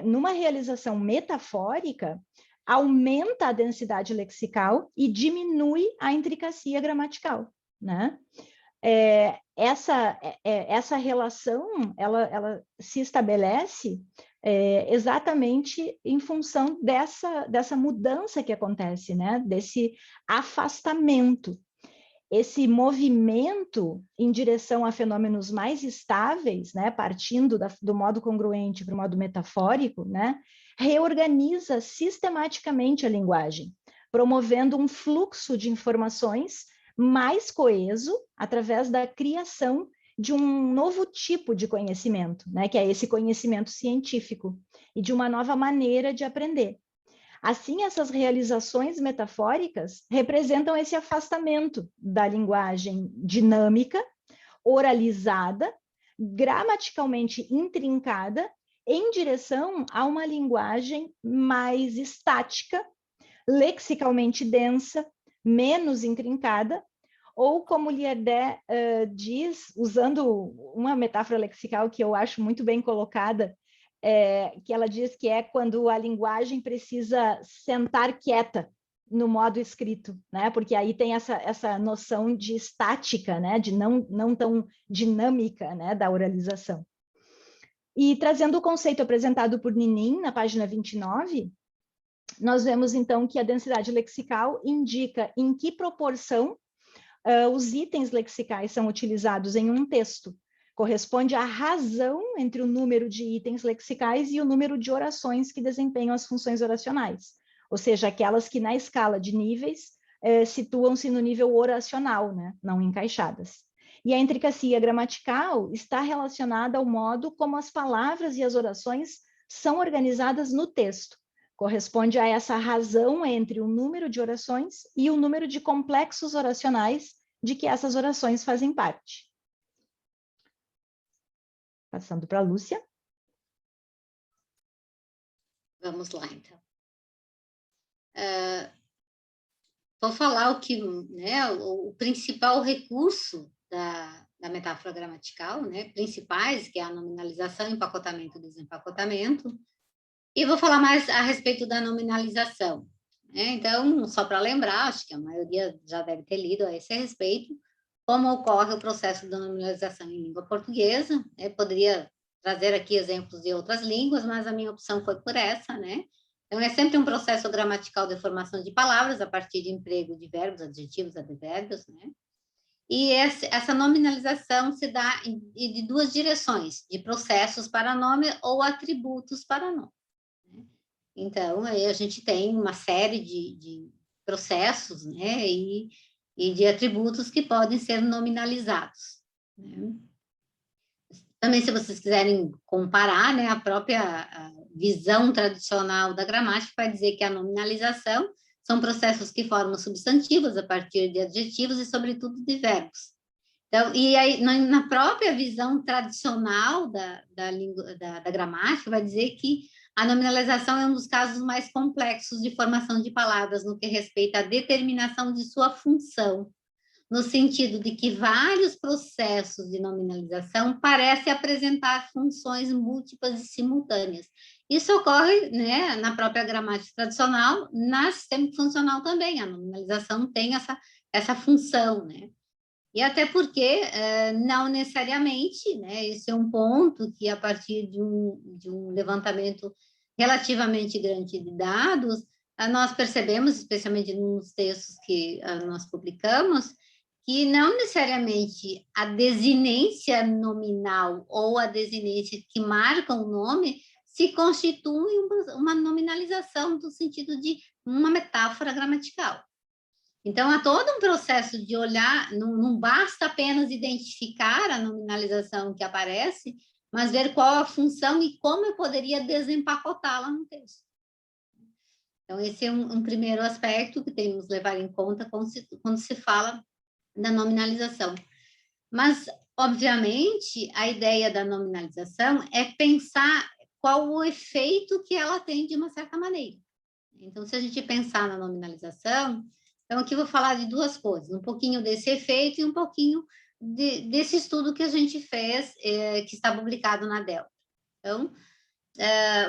S2: numa realização metafórica, aumenta a densidade lexical e diminui a intricacia gramatical, né? Essa relação, ela se estabelece exatamente em função dessa mudança que acontece, né? Desse afastamento. Esse movimento em direção a fenômenos mais estáveis, né, partindo do modo congruente para o modo metafórico, né, reorganiza sistematicamente a linguagem, promovendo um fluxo de informações mais coeso através da criação de um novo tipo de conhecimento, né, que é esse conhecimento científico, e de uma nova maneira de aprender. Assim, essas realizações metafóricas representam esse afastamento da linguagem dinâmica, oralizada, gramaticalmente intrincada, em direção a uma linguagem mais estática, lexicalmente densa, menos intrincada, ou como Liardé diz, usando uma metáfora lexical que eu acho muito bem colocada, que ela diz que é quando a linguagem precisa sentar quieta no modo escrito, né? Porque aí tem essa noção de estática, né? De não tão dinâmica, né? Da oralização. E trazendo o conceito apresentado por Ninin, na página 29, nós vemos então que a densidade lexical indica em que proporção os itens lexicais são utilizados em um texto. Corresponde à razão entre o número de itens lexicais e o número de orações que desempenham as funções oracionais, ou seja, aquelas que na escala de níveis situam-se no nível oracional, né, não encaixadas. E a intricacia gramatical está relacionada ao modo como as palavras e as orações são organizadas no texto. Corresponde a essa razão entre o número de orações e o número de complexos oracionais de que essas orações fazem parte. Passando para a Lúcia.
S3: Vamos lá, então. Vou falar o que, né, o principal recurso da metáfora gramatical, né, principais, que é a nominalização, empacotamento e desempacotamento, e vou falar mais a respeito da nominalização. Né? Então, só para lembrar, acho que a maioria já deve ter lido a esse respeito, como ocorre o processo da nominalização em língua portuguesa. Poderia trazer aqui exemplos de outras línguas, mas a minha opção foi por essa, né? Então, é sempre um processo gramatical de formação de palavras a partir de emprego de verbos, adjetivos, advérbios, né? E essa nominalização se dá de duas direções, de processos para nome ou atributos para nome. Né? Então, aí a gente tem uma série de processos, né? E de atributos que podem ser nominalizados. Né? Também, se vocês quiserem comparar, né, a própria visão tradicional da gramática vai dizer que a nominalização são processos que formam substantivos a partir de adjetivos e, sobretudo, de verbos. Então, e aí, na própria visão tradicional da gramática, vai dizer que a nominalização é um dos casos mais complexos de formação de palavras no que respeita à determinação de sua função, no sentido de que vários processos de nominalização parecem apresentar funções múltiplas e simultâneas. Isso ocorre, né, na própria gramática tradicional, na sistêmica funcional também. A nominalização tem essa função, né? E até porque, não necessariamente, né, esse é um ponto que, a partir de um levantamento relativamente grande de dados, nós percebemos, especialmente nos textos que nós publicamos, que não necessariamente a desinência nominal ou a desinência que marca o nome se constitui uma nominalização no sentido de uma metáfora gramatical. Então, há todo um processo de olhar, não basta apenas identificar a nominalização que aparece, mas ver qual a função e como eu poderia desempacotá-la no texto. Então, esse é um primeiro aspecto que temos que levar em conta quando se fala da nominalização. Mas, obviamente, a ideia da nominalização é pensar qual o efeito que ela tem de uma certa maneira. Então, se a gente pensar na nominalização, então aqui eu vou falar de duas coisas, um pouquinho desse efeito e um pouquinho desse estudo que a gente fez, que está publicado na Delta. Então,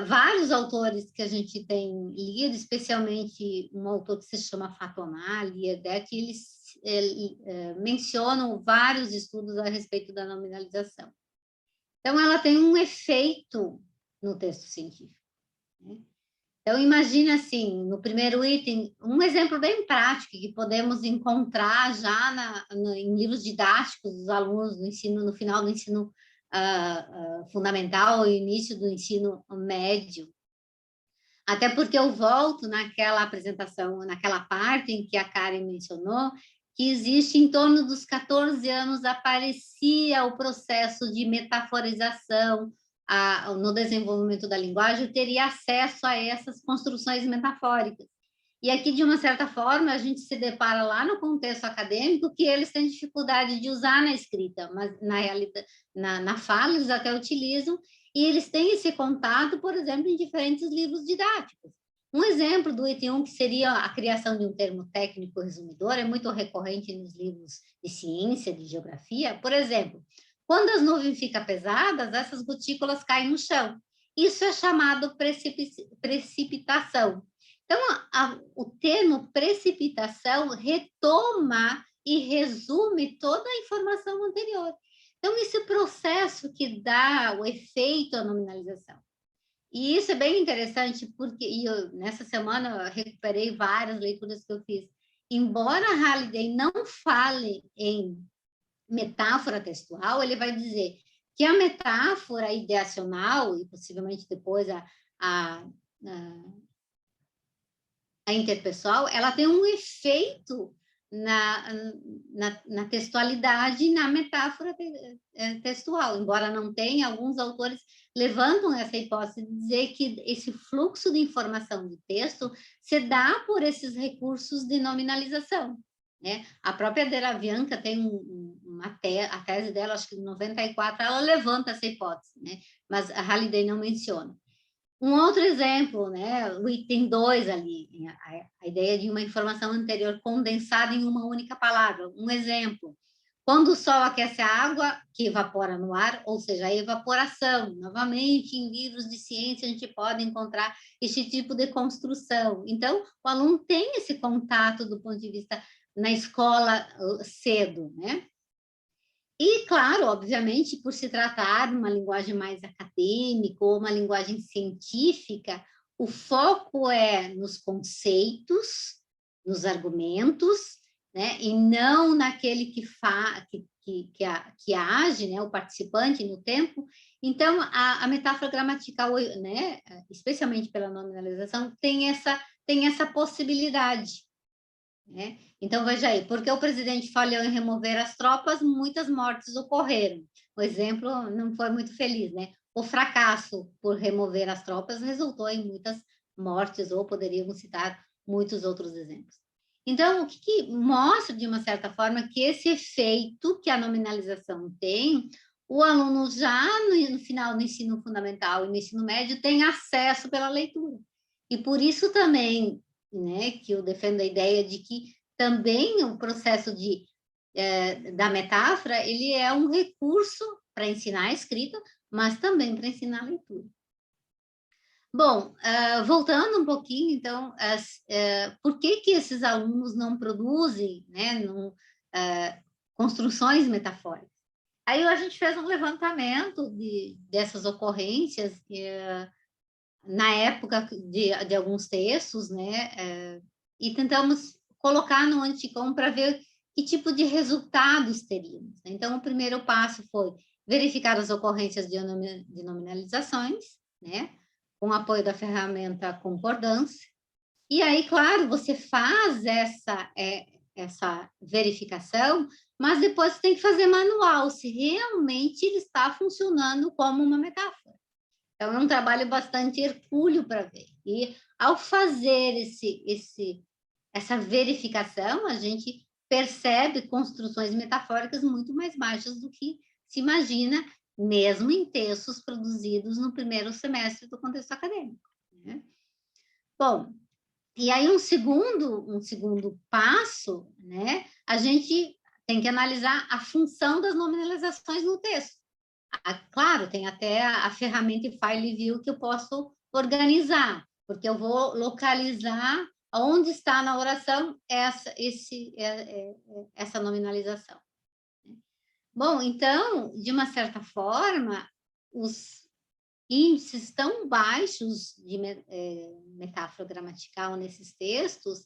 S3: vários autores que a gente tem lido, especialmente um autor que se chama Fatoná, que eles mencionam vários estudos a respeito da nominalização. Então, ela tem um efeito no texto científico, né? Então, imagina assim, no primeiro item, um exemplo bem prático que podemos encontrar já em livros didáticos dos alunos no final do ensino fundamental ou início do ensino médio. Até porque eu volto naquela apresentação, naquela parte em que a Karen mencionou, que existe em torno dos 14 anos aparecia o processo de metaforização, no desenvolvimento da linguagem, eu teria acesso a essas construções metafóricas. E aqui, de uma certa forma, a gente se depara lá no contexto acadêmico que eles têm dificuldade de usar na escrita, mas na realidade, na fala eles até utilizam, e eles têm esse contato, por exemplo, em diferentes livros didáticos. Um exemplo do item 1, que seria a criação de um termo técnico resumidor, é muito recorrente nos livros de ciência, de geografia. Por exemplo, quando as nuvens ficam pesadas, essas gotículas caem no chão. Isso é chamado precipitação. Então, o termo precipitação retoma e resume toda a informação anterior. Então, esse processo que dá o efeito à nominalização. E isso é bem interessante, porque nessa semana eu recuperei várias leituras que eu fiz. Embora Halliday não fale em metáfora textual, ele vai dizer que a metáfora ideacional, e possivelmente depois a interpessoal, ela tem um efeito na textualidade e na metáfora textual, embora não tenha, alguns autores levantam essa hipótese de dizer que esse fluxo de informação de texto se dá por esses recursos de nominalização, né? A própria Deravianca tem a tese dela, acho que em 94, ela levanta essa hipótese, né? Mas a Halliday não menciona. Um outro exemplo, né, o item 2 ali, a ideia de uma informação anterior condensada em uma única palavra. Um exemplo, quando o sol aquece a água, que evapora no ar, ou seja, a evaporação. Novamente, em livros de ciência, a gente pode encontrar esse tipo de construção. Então, o aluno tem esse contato do ponto de vista na escola cedo, né? E, claro, obviamente, por se tratar de uma linguagem mais acadêmica ou uma linguagem científica, o foco é nos conceitos, nos argumentos, né? E não naquele que age, né? O participante no tempo. Então, a metáfora gramatical, né? Especialmente pela nominalização, tem essa possibilidade, né? Então, veja aí, porque o presidente falhou em remover as tropas, muitas mortes ocorreram. O exemplo não foi muito feliz, né? O fracasso por remover as tropas resultou em muitas mortes, ou poderíamos citar muitos outros exemplos. Então, o que mostra, de uma certa forma, que esse efeito que a nominalização tem, o aluno já no final do ensino fundamental e no ensino médio tem acesso pela leitura. E por isso também, né, que eu defendo a ideia de que também o processo da metáfora, ele é um recurso para ensinar a escrita, mas também para ensinar a leitura. Bom, voltando um pouquinho, então, por que esses alunos não produzem, né, construções metafóricas? Aí a gente fez um levantamento dessas ocorrências, na época de alguns textos, né, e tentamos colocar no Anticom para ver que tipo de resultados teríamos. Então, o primeiro passo foi verificar as ocorrências de nominalizações, né, com o apoio da ferramenta concordância. E aí, claro, você faz essa verificação, mas depois você tem que fazer manual, se realmente ele está funcionando como uma metáfora. Então, é um trabalho bastante hercúleo para ver. E, ao fazer essa verificação, a gente percebe construções metafóricas muito mais baixas do que se imagina, mesmo em textos produzidos no primeiro semestre do contexto acadêmico, né? Bom, e aí um segundo passo, né? A gente tem que analisar a função das nominalizações no texto. Claro, tem até a ferramenta File View que eu posso organizar, porque eu vou localizar onde está na oração essa nominalização. Bom, então, de uma certa forma, os índices tão baixos de metáfora gramatical nesses textos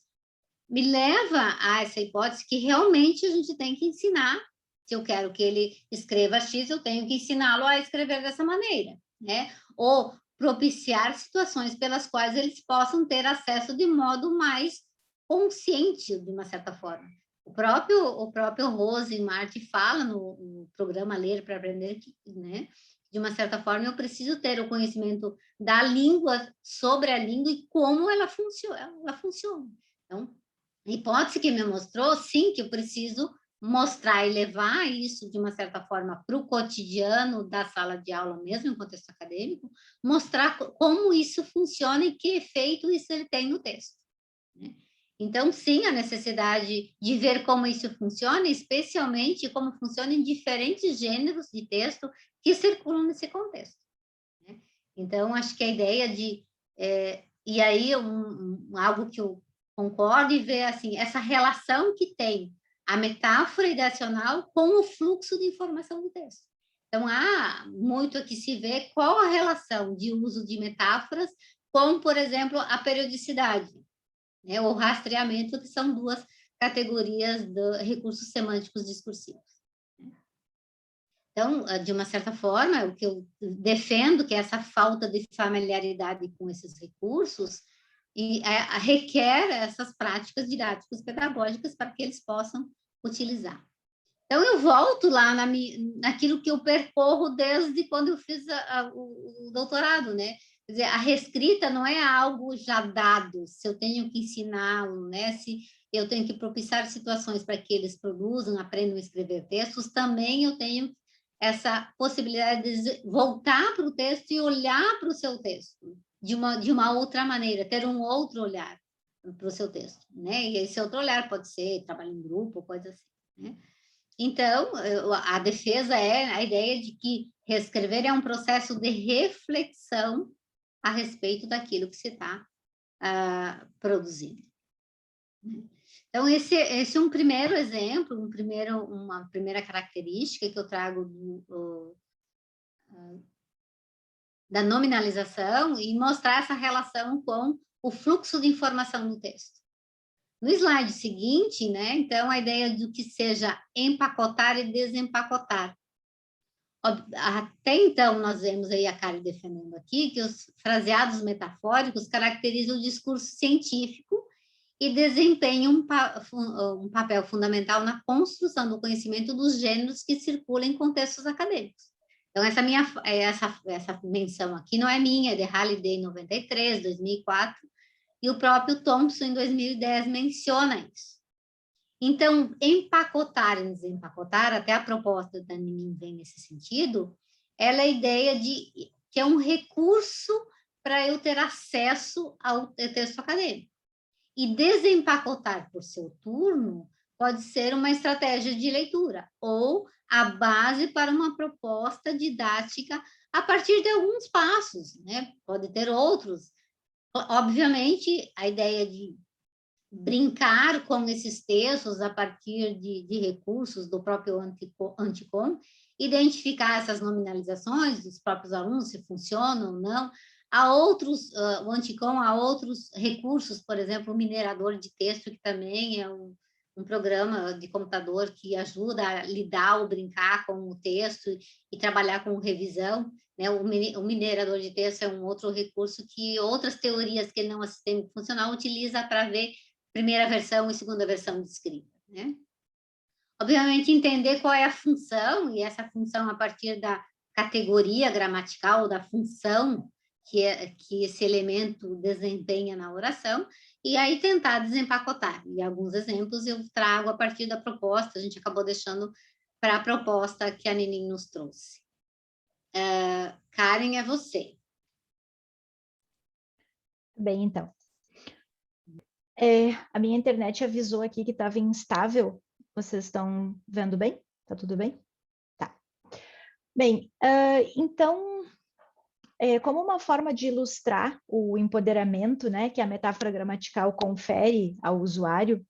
S3: me leva a essa hipótese que realmente a gente tem que ensinar. Se eu quero que ele escreva X, eu tenho que ensiná-lo a escrever dessa maneira, né? Ou propiciar situações pelas quais eles possam ter acesso de modo mais consciente, de uma certa forma. O próprio Rose Martin fala no programa Ler para Aprender, né? De uma certa forma, eu preciso ter o conhecimento da língua, sobre a língua e como ela funciona. Então, a hipótese que me mostrou, sim, que eu preciso mostrar e levar isso, de uma certa forma, para o cotidiano da sala de aula, mesmo em contexto acadêmico, mostrar como isso funciona e que efeito isso ele tem no texto, né? Então, sim, a necessidade de ver como isso funciona, especialmente como funciona em diferentes gêneros de texto que circulam nesse contexto, né? Então, acho que a ideia de... e aí, algo que eu concordo e ver, assim, essa relação que tem a metáfora ideacional com o fluxo de informação do texto. Então, há muito aqui se vê qual a relação de uso de metáforas com, por exemplo, a periodicidade, né, ou rastreamento, que são duas categorias de recursos semânticos discursivos. Então, de uma certa forma, o que eu defendo, que é essa falta de familiaridade com esses recursos, requer essas práticas didáticas pedagógicas para que eles possam utilizar. Então, eu volto lá naquilo que eu percorro desde quando eu fiz o doutorado, né? Quer dizer, a reescrita não é algo já dado, se eu tenho que ensiná-lo, né? Se eu tenho que propiciar situações para que eles produzam, aprendam a escrever textos, também eu tenho essa possibilidade de voltar para o texto e olhar para o seu texto de uma outra maneira, ter um outro olhar para o seu texto, né? E esse outro olhar pode ser trabalho em grupo, coisa assim, né? Então, a defesa é a ideia de que reescrever é um processo de reflexão a respeito daquilo que se está produzindo. Então, esse é um primeiro exemplo, uma primeira característica que eu trago da nominalização e mostrar essa relação com o fluxo de informação no texto. No slide seguinte, né, então, a ideia do que seja empacotar e desempacotar. Até então, nós vemos aí a Kari defendendo aqui que os fraseados metafóricos caracterizam o discurso científico e desempenham um papel fundamental na construção do conhecimento dos gêneros que circulam em contextos acadêmicos. Então, essa menção aqui não é minha, é de Halliday em 93, 2004, e o próprio Thompson, em 2010, menciona isso. Então, empacotar e desempacotar, até a proposta da Nimin vem nesse sentido, ela é a ideia de que é um recurso para eu ter acesso ao texto acadêmico. E desempacotar por seu turno pode ser uma estratégia de leitura ou a base para uma proposta didática a partir de alguns passos, né? Pode ter outros. Obviamente, a ideia de brincar com esses textos a partir de recursos do próprio Anticom, identificar essas nominalizações dos próprios alunos, se funcionam ou não. O Anticom há outros recursos, por exemplo, o minerador de texto, que também é um programa de computador que ajuda a lidar ou brincar com o texto e trabalhar com revisão, né? O minerador de texto é um outro recurso que outras teorias que não é sistêmico funcional utiliza para ver primeira versão e segunda versão de escrita. né? Obviamente, entender qual é a função, e essa função a partir da categoria gramatical, ou da função que esse elemento desempenha na oração, e aí tentar desempacotar. E alguns exemplos eu trago a partir da proposta, a gente acabou deixando para a proposta que a Ninin nos trouxe. Karen, é você.
S2: Bem, então. A minha internet avisou aqui que estava instável. Vocês estão vendo bem? Tá tudo bem? Tá. Bem, então, como uma forma de ilustrar o empoderamento, né, que a metáfora gramatical confere ao usuário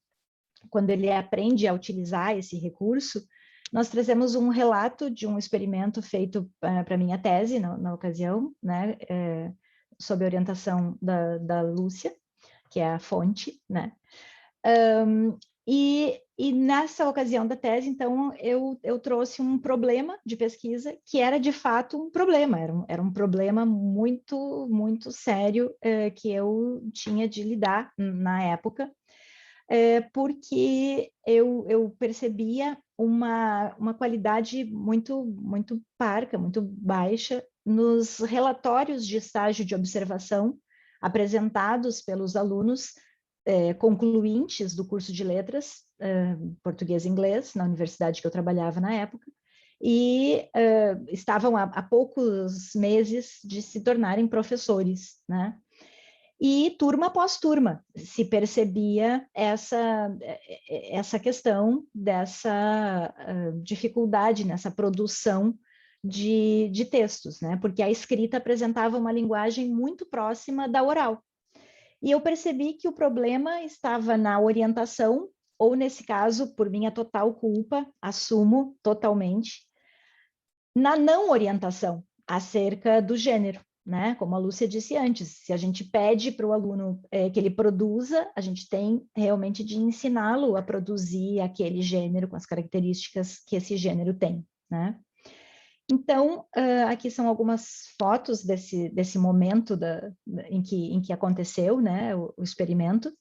S2: quando ele aprende a utilizar esse recurso, nós trazemos um relato de um experimento feito para minha tese, na ocasião, né, sob a orientação da Lúcia, que é a fonte, né? E nessa ocasião da tese, então, eu trouxe um problema de pesquisa que era, de fato, um problema. Era um problema muito, muito sério que eu tinha de lidar na época, porque eu percebia uma qualidade muito, muito parca, muito baixa nos relatórios de estágio de observação apresentados pelos alunos concluintes do curso de letras, português e inglês, na universidade que eu trabalhava na época, e estavam há poucos meses de se tornarem professores, né? E turma após turma se percebia essa questão dessa dificuldade nessa produção de textos, né? Porque a escrita apresentava uma linguagem muito próxima da oral. E eu percebi que o problema estava na orientação, ou nesse caso, por minha total culpa, assumo totalmente, na não orientação acerca do gênero, né? Como a Lúcia disse antes, se a gente pede para o aluno que ele produza, a gente tem realmente de ensiná-lo a produzir aquele gênero com as características que esse gênero tem, né? Então, aqui são algumas fotos desse momento em que aconteceu, né, o experimento.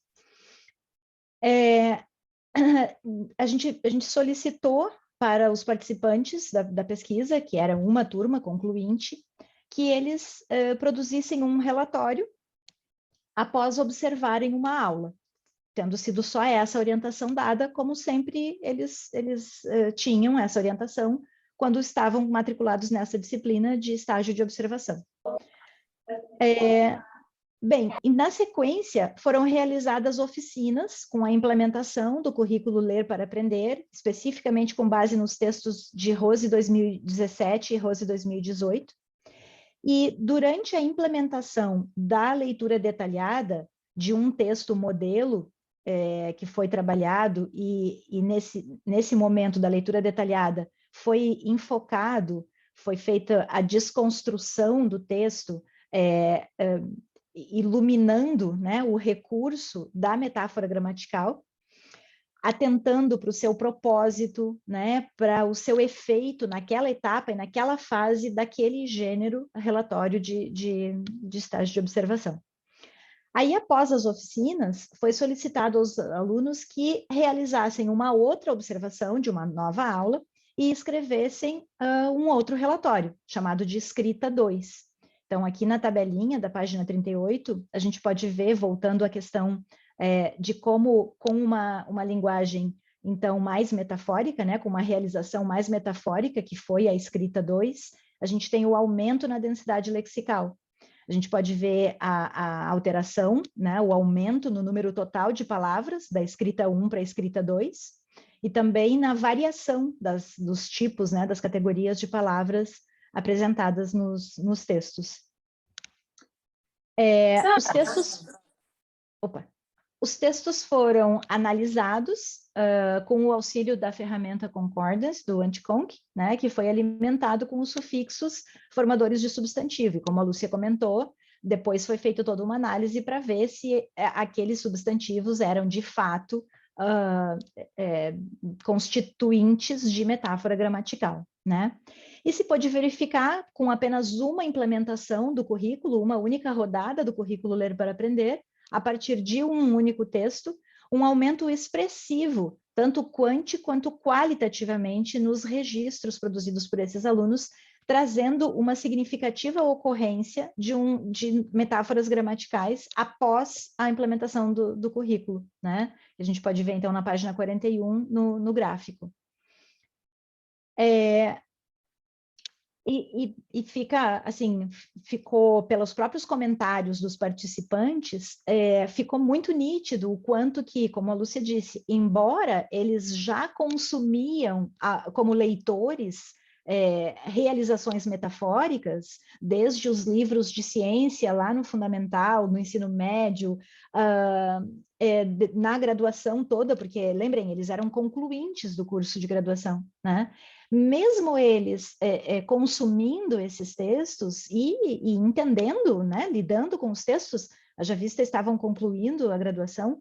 S2: A gente solicitou para os participantes da pesquisa, que era uma turma concluinte, que eles produzissem um relatório após observarem uma aula, tendo sido só essa orientação dada, como sempre eles tinham essa orientação quando estavam matriculados nessa disciplina de estágio de observação. Bem, e na sequência foram realizadas oficinas com a implementação do currículo Ler para Aprender, especificamente com base nos textos de Rose 2017 e Rose 2018. E durante a implementação da leitura detalhada de um texto modelo que foi trabalhado, e nesse momento da leitura detalhada foi feita a desconstrução do texto, iluminando, né, o recurso da metáfora gramatical, atentando para o seu propósito, né, para o seu efeito naquela etapa e naquela fase daquele gênero relatório de estágio de observação. Aí, após as oficinas, foi solicitado aos alunos que realizassem uma outra observação de uma nova aula e escrevessem um outro relatório, chamado de escrita 2. Então, aqui na tabelinha da página 38, a gente pode ver, voltando à questão de como, com uma linguagem, então, mais metafórica, né, com uma realização mais metafórica, que foi a escrita 2, a gente tem o aumento na densidade lexical. A gente pode ver a alteração, né, o aumento no número total de palavras, da escrita 1 para a escrita 2, e também na variação dos tipos, né, das categorias de palavras apresentadas nos textos. Os textos foram analisados com o auxílio da ferramenta Concordance, do Anticonc, né, que foi alimentado com os sufixos formadores de substantivo. E como a Lúcia comentou, depois foi feita toda uma análise para ver se aqueles substantivos eram, de fato, constituintes de metáfora gramatical, né? E se pôde verificar com apenas uma implementação do currículo, uma única rodada do currículo Ler para Aprender, a partir de um único texto, um aumento expressivo, tanto quanto qualitativamente, nos registros produzidos por esses alunos, trazendo uma significativa ocorrência de metáforas gramaticais após a implementação do currículo, né? A gente pode ver, então, na página 41, no gráfico. E fica, assim, ficou, pelos próprios comentários dos participantes, ficou muito nítido o quanto que, como a Lúcia disse, embora eles já consumiam, como leitores, realizações metafóricas, desde os livros de ciência lá no fundamental, no ensino médio, na graduação toda, porque, lembrem, eles eram concluintes do curso de graduação, né? Mesmo eles consumindo esses textos e entendendo, né, lidando com os textos, haja vista estavam concluindo a graduação,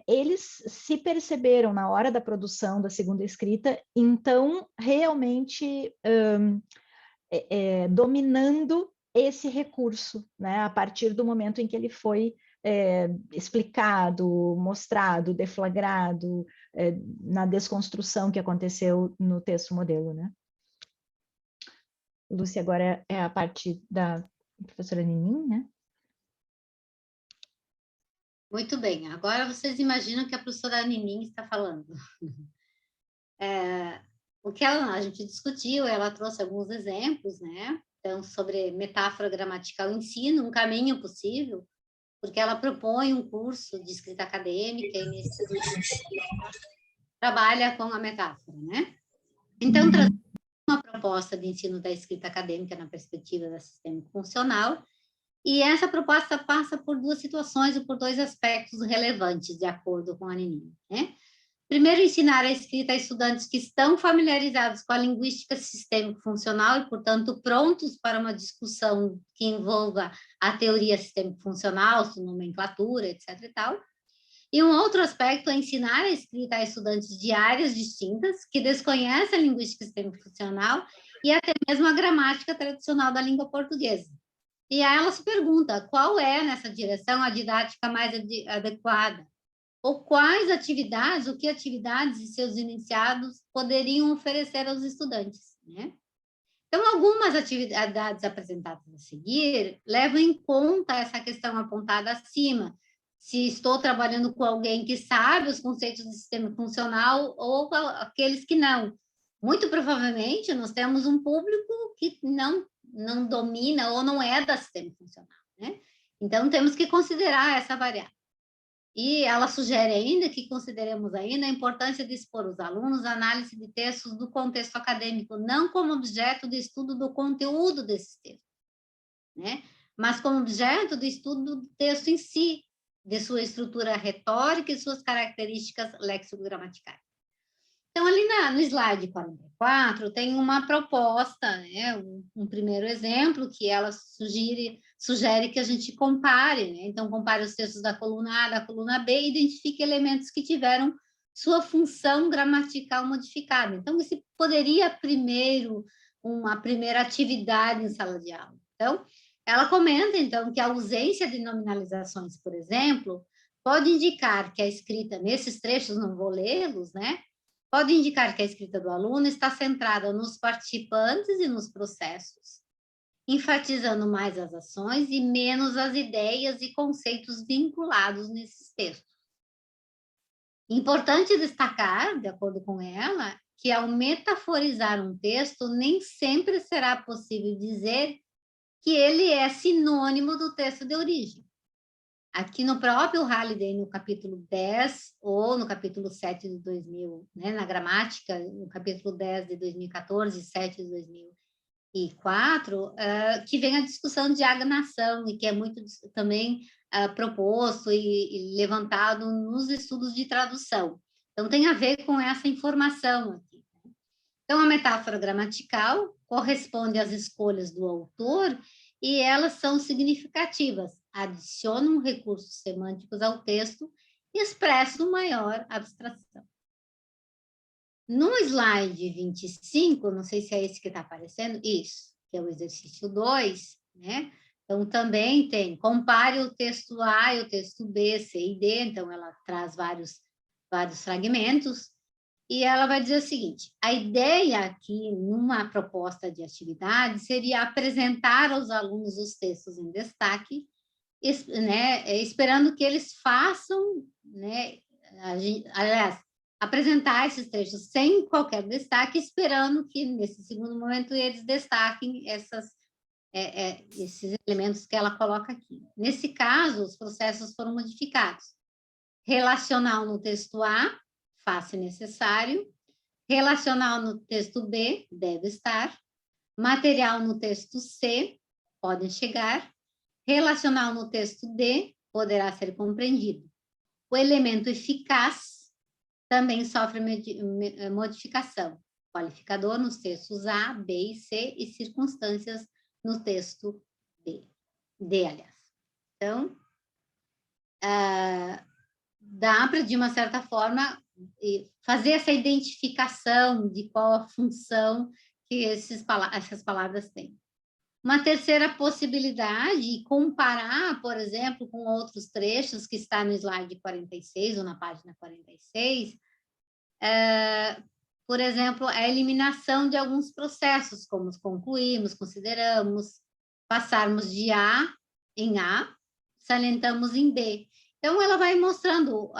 S2: eles se perceberam na hora da produção da segunda escrita, então realmente dominando esse recurso, né, a partir do momento em que ele foi explicado, mostrado, deflagrado, na desconstrução que aconteceu no texto modelo, né? Lúcia, agora é a parte da professora Ninim, né?
S3: Muito bem, agora vocês imaginam que a professora Ninim está falando. O que a gente discutiu, ela trouxe alguns exemplos, né? Então, sobre metáfora gramatical em ensino, um caminho possível, porque ela propõe um curso de escrita acadêmica e nesse trabalha com a metáfora, né? Então, trazendo uma proposta de ensino da escrita acadêmica na perspectiva da sistêmica funcional, e essa proposta passa por duas situações e por dois aspectos relevantes, de acordo com a Ninim, né? Primeiro, ensinar a escrita a estudantes que estão familiarizados com a linguística sistêmico-funcional e, portanto, prontos para uma discussão que envolva a teoria sistêmico-funcional, sua nomenclatura, etc. e tal. E um outro aspecto é ensinar a escrita a estudantes de áreas distintas que desconhecem a linguística sistêmico-funcional e até mesmo a gramática tradicional da língua portuguesa. E aí ela se pergunta qual é, nessa direção, a didática mais adequada, ou quais atividades, o que atividades e seus iniciados poderiam oferecer aos estudantes, né? Então, algumas atividades apresentadas a seguir levam em conta essa questão apontada acima, se estou trabalhando com alguém que sabe os conceitos do sistema funcional ou aqueles que não. Muito provavelmente, nós temos um público que não domina ou não é da sistema funcional, né? Então, temos que considerar essa variável. E ela sugere ainda que consideremos ainda a importância de expor os alunos à análise de textos do contexto acadêmico, não como objeto de estudo do conteúdo desses textos, né? Mas como objeto de estudo do texto em si, de sua estrutura retórica e suas características lexicogramaticais. Então, ali no slide 44, tem uma proposta, né? Um primeiro exemplo que ela sugere que a gente compare, né? Então, compare os textos da coluna A, da coluna B e identifique elementos que tiveram sua função gramatical modificada. Então, esse poderia uma primeira atividade em sala de aula. Então, ela comenta, então, que a ausência de nominalizações, por exemplo, pode indicar que a escrita nesses trechos, não vou lê-los, né? Pode indicar que a escrita do aluno está centrada nos participantes e nos processos, enfatizando mais as ações e menos as ideias e conceitos vinculados nesses textos. Importante destacar, de acordo com ela, que ao metaforizar um texto, nem sempre será possível dizer que ele é sinônimo do texto de origem. Aqui no próprio Halliday, no capítulo 10, ou no capítulo 7 de 2000, né, na gramática, no capítulo 10 de 2014 e 7 de 2004, que vem a discussão de agnação, e que é muito também proposto e levantado nos estudos de tradução. Então, tem a ver com essa informação aqui. Então, a metáfora gramatical corresponde às escolhas do autor e elas são significativas, adicionam recursos semânticos ao texto e expressam maior abstração. No slide 25, não sei se é esse que está aparecendo, isso, que é o exercício 2, né? Então, também tem, compare o texto A e o texto B, C e D, então ela traz vários fragmentos, e ela vai dizer o seguinte: a ideia aqui, numa proposta de atividade, seria apresentar aos alunos os textos em destaque, né, esperando que eles façam, né, aliás, apresentar esses trechos sem qualquer destaque, esperando que, nesse segundo momento, eles destaquem esses elementos que ela coloca aqui. Nesse caso, os processos foram modificados. Relacional no texto A, faz-se necessário. Relacional no texto B, deve estar. Material no texto C, podem chegar. Relacional no texto D, poderá ser compreendido. O elemento eficaz também sofre modificação. Qualificador nos textos A, B e C e circunstâncias no texto D, aliás. Então, dá para, de uma certa forma, fazer essa identificação de qual a função que essas palavras têm. Uma terceira possibilidade, comparar, por exemplo, com outros trechos que está no slide 46 ou na página 46, por exemplo, a eliminação de alguns processos, como concluímos, consideramos, passarmos de A em A, salientamos em B. Então, ela vai mostrando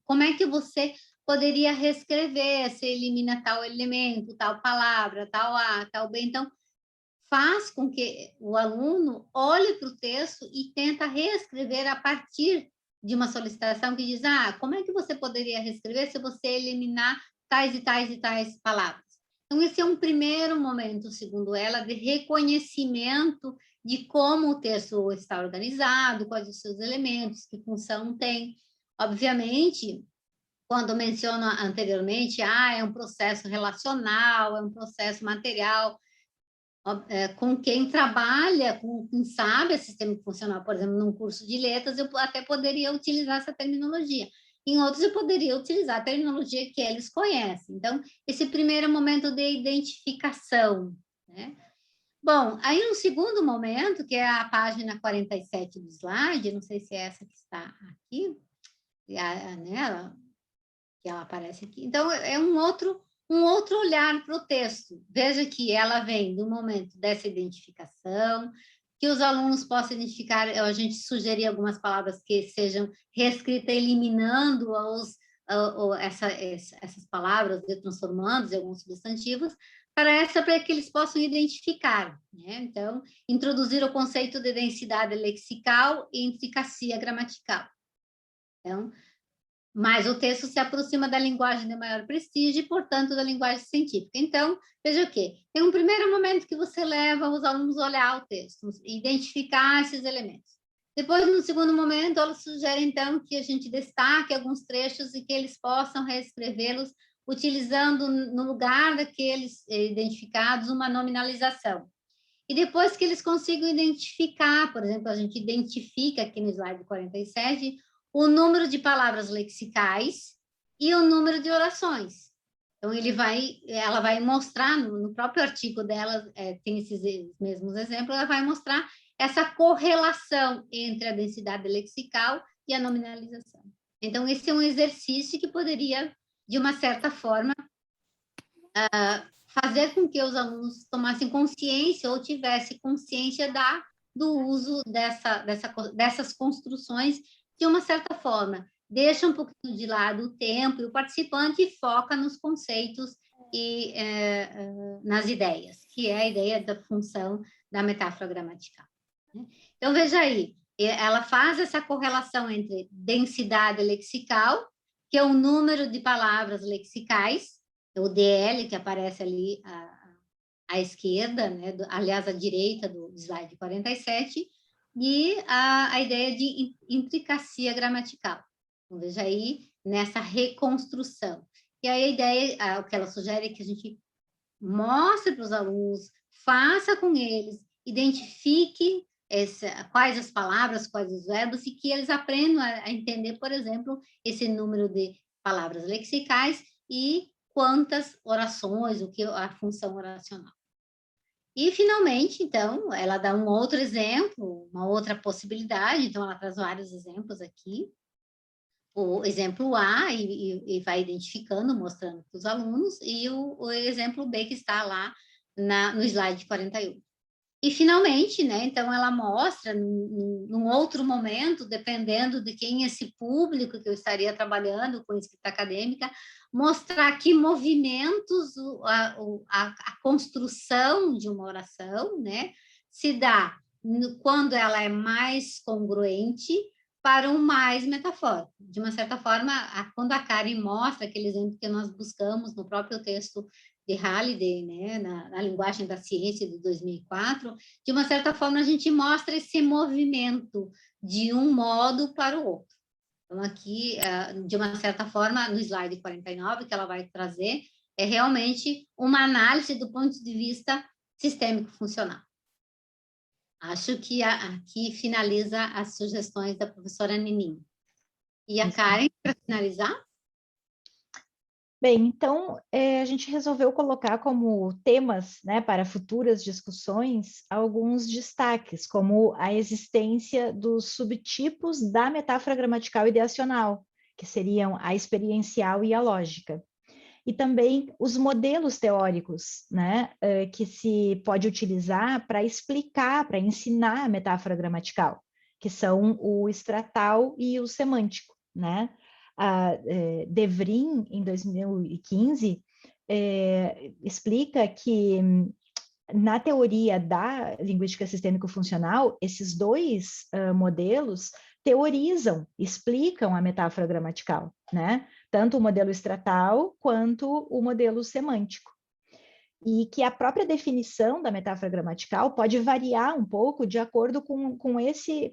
S3: como é que você poderia reescrever, se elimina tal elemento, tal palavra, tal A, tal B. Então, faz com que o aluno olhe para o texto e tenta reescrever a partir de uma solicitação que diz, como é que você poderia reescrever se você eliminar tais e tais e tais palavras? Então, esse é um primeiro momento, segundo ela, de reconhecimento de como o texto está organizado, quais os seus elementos, que função tem. Obviamente, quando menciono anteriormente, é um processo relacional, é um processo material, com quem trabalha, com quem sabe esse sistema funcional, por exemplo, num curso de letras, eu até poderia utilizar essa terminologia. Em outros, eu poderia utilizar a terminologia que eles conhecem. Então, esse primeiro momento de identificação, né? Bom, aí no segundo momento, que é a página 47 do slide, não sei se é essa que está aqui, né, que ela aparece aqui. Então, é um outro olhar para o texto. Veja que ela vem do momento dessa identificação, que os alunos possam identificar, a gente sugerir algumas palavras que sejam reescritas, eliminando essas palavras, transformando em alguns substantivos, para que eles possam identificar, né? Então, introduzir o conceito de densidade lexical e intricacia gramatical. Então, mas o texto se aproxima da linguagem de maior prestígio e, portanto, da linguagem científica. Então, veja o quê? Tem um primeiro momento que você leva os alunos a olhar o texto, identificar esses elementos. Depois, no segundo momento, ela sugere, então, que a gente destaque alguns trechos e que eles possam reescrevê-los utilizando, no lugar daqueles identificados, uma nominalização. E depois que eles consigam identificar, por exemplo, a gente identifica aqui no slide 47, o número de palavras lexicais e o número de orações. Então, ela vai mostrar, no próprio artigo dela, tem esses mesmos exemplos, ela vai mostrar essa correlação entre a densidade lexical e a nominalização. Então, esse é um exercício que poderia, de uma certa forma, fazer com que os alunos tomassem consciência ou tivessem consciência do uso dessas construções, de uma certa forma, deixa um pouquinho de lado o tempo e o participante foca nos conceitos e nas ideias, que é a ideia da função da metáfora gramatical. Então, veja aí, ela faz essa correlação entre densidade lexical, que é o número de palavras lexicais, o DL, que aparece ali à esquerda, né? Aliás, à direita do slide 47, e a ideia de intricacia gramatical. Então, veja aí, nessa reconstrução. E aí a ideia, o que ela sugere é que a gente mostre para os alunos, faça com eles, identifique quais as palavras, quais os verbos, e que eles aprendam a entender, por exemplo, esse número de palavras lexicais e quantas orações, a função oracional. E, finalmente, então, ela dá um outro exemplo, uma outra possibilidade, então ela traz vários exemplos aqui. O exemplo A e vai identificando, mostrando para os alunos, e o exemplo B que está lá no slide 41. E, finalmente, né, então ela mostra, num outro momento, dependendo de quem é esse público que eu estaria trabalhando com escrita acadêmica, mostrar que movimentos a construção de uma oração, né, se dá quando ela é mais congruente para um mais metafórico. De uma certa forma, quando a Karen mostra aquele exemplo que nós buscamos no próprio texto de Halliday, né, na linguagem da ciência de 2004, de uma certa forma a gente mostra esse movimento de um modo para o outro. Então aqui, de uma certa forma, no slide 49 que ela vai trazer, é realmente uma análise do ponto de vista sistêmico funcional. Acho que aqui finaliza as sugestões da professora Nininha. E a Karen, para finalizar?
S2: Bem, então, a gente resolveu colocar como temas, né, para futuras discussões, alguns destaques, como a existência dos subtipos da metáfora gramatical ideacional, que seriam a experiencial e a lógica. E também os modelos teóricos, né, que se pode utilizar para explicar, para ensinar a metáfora gramatical, que são o estratal e o semântico, né? A De Vries, em 2015, explica que na teoria da linguística sistêmico-funcional, esses dois modelos teorizam, explicam a metáfora gramatical, né? Tanto o modelo estratal quanto o modelo semântico. E que a própria definição da metáfora gramatical pode variar um pouco de acordo com esse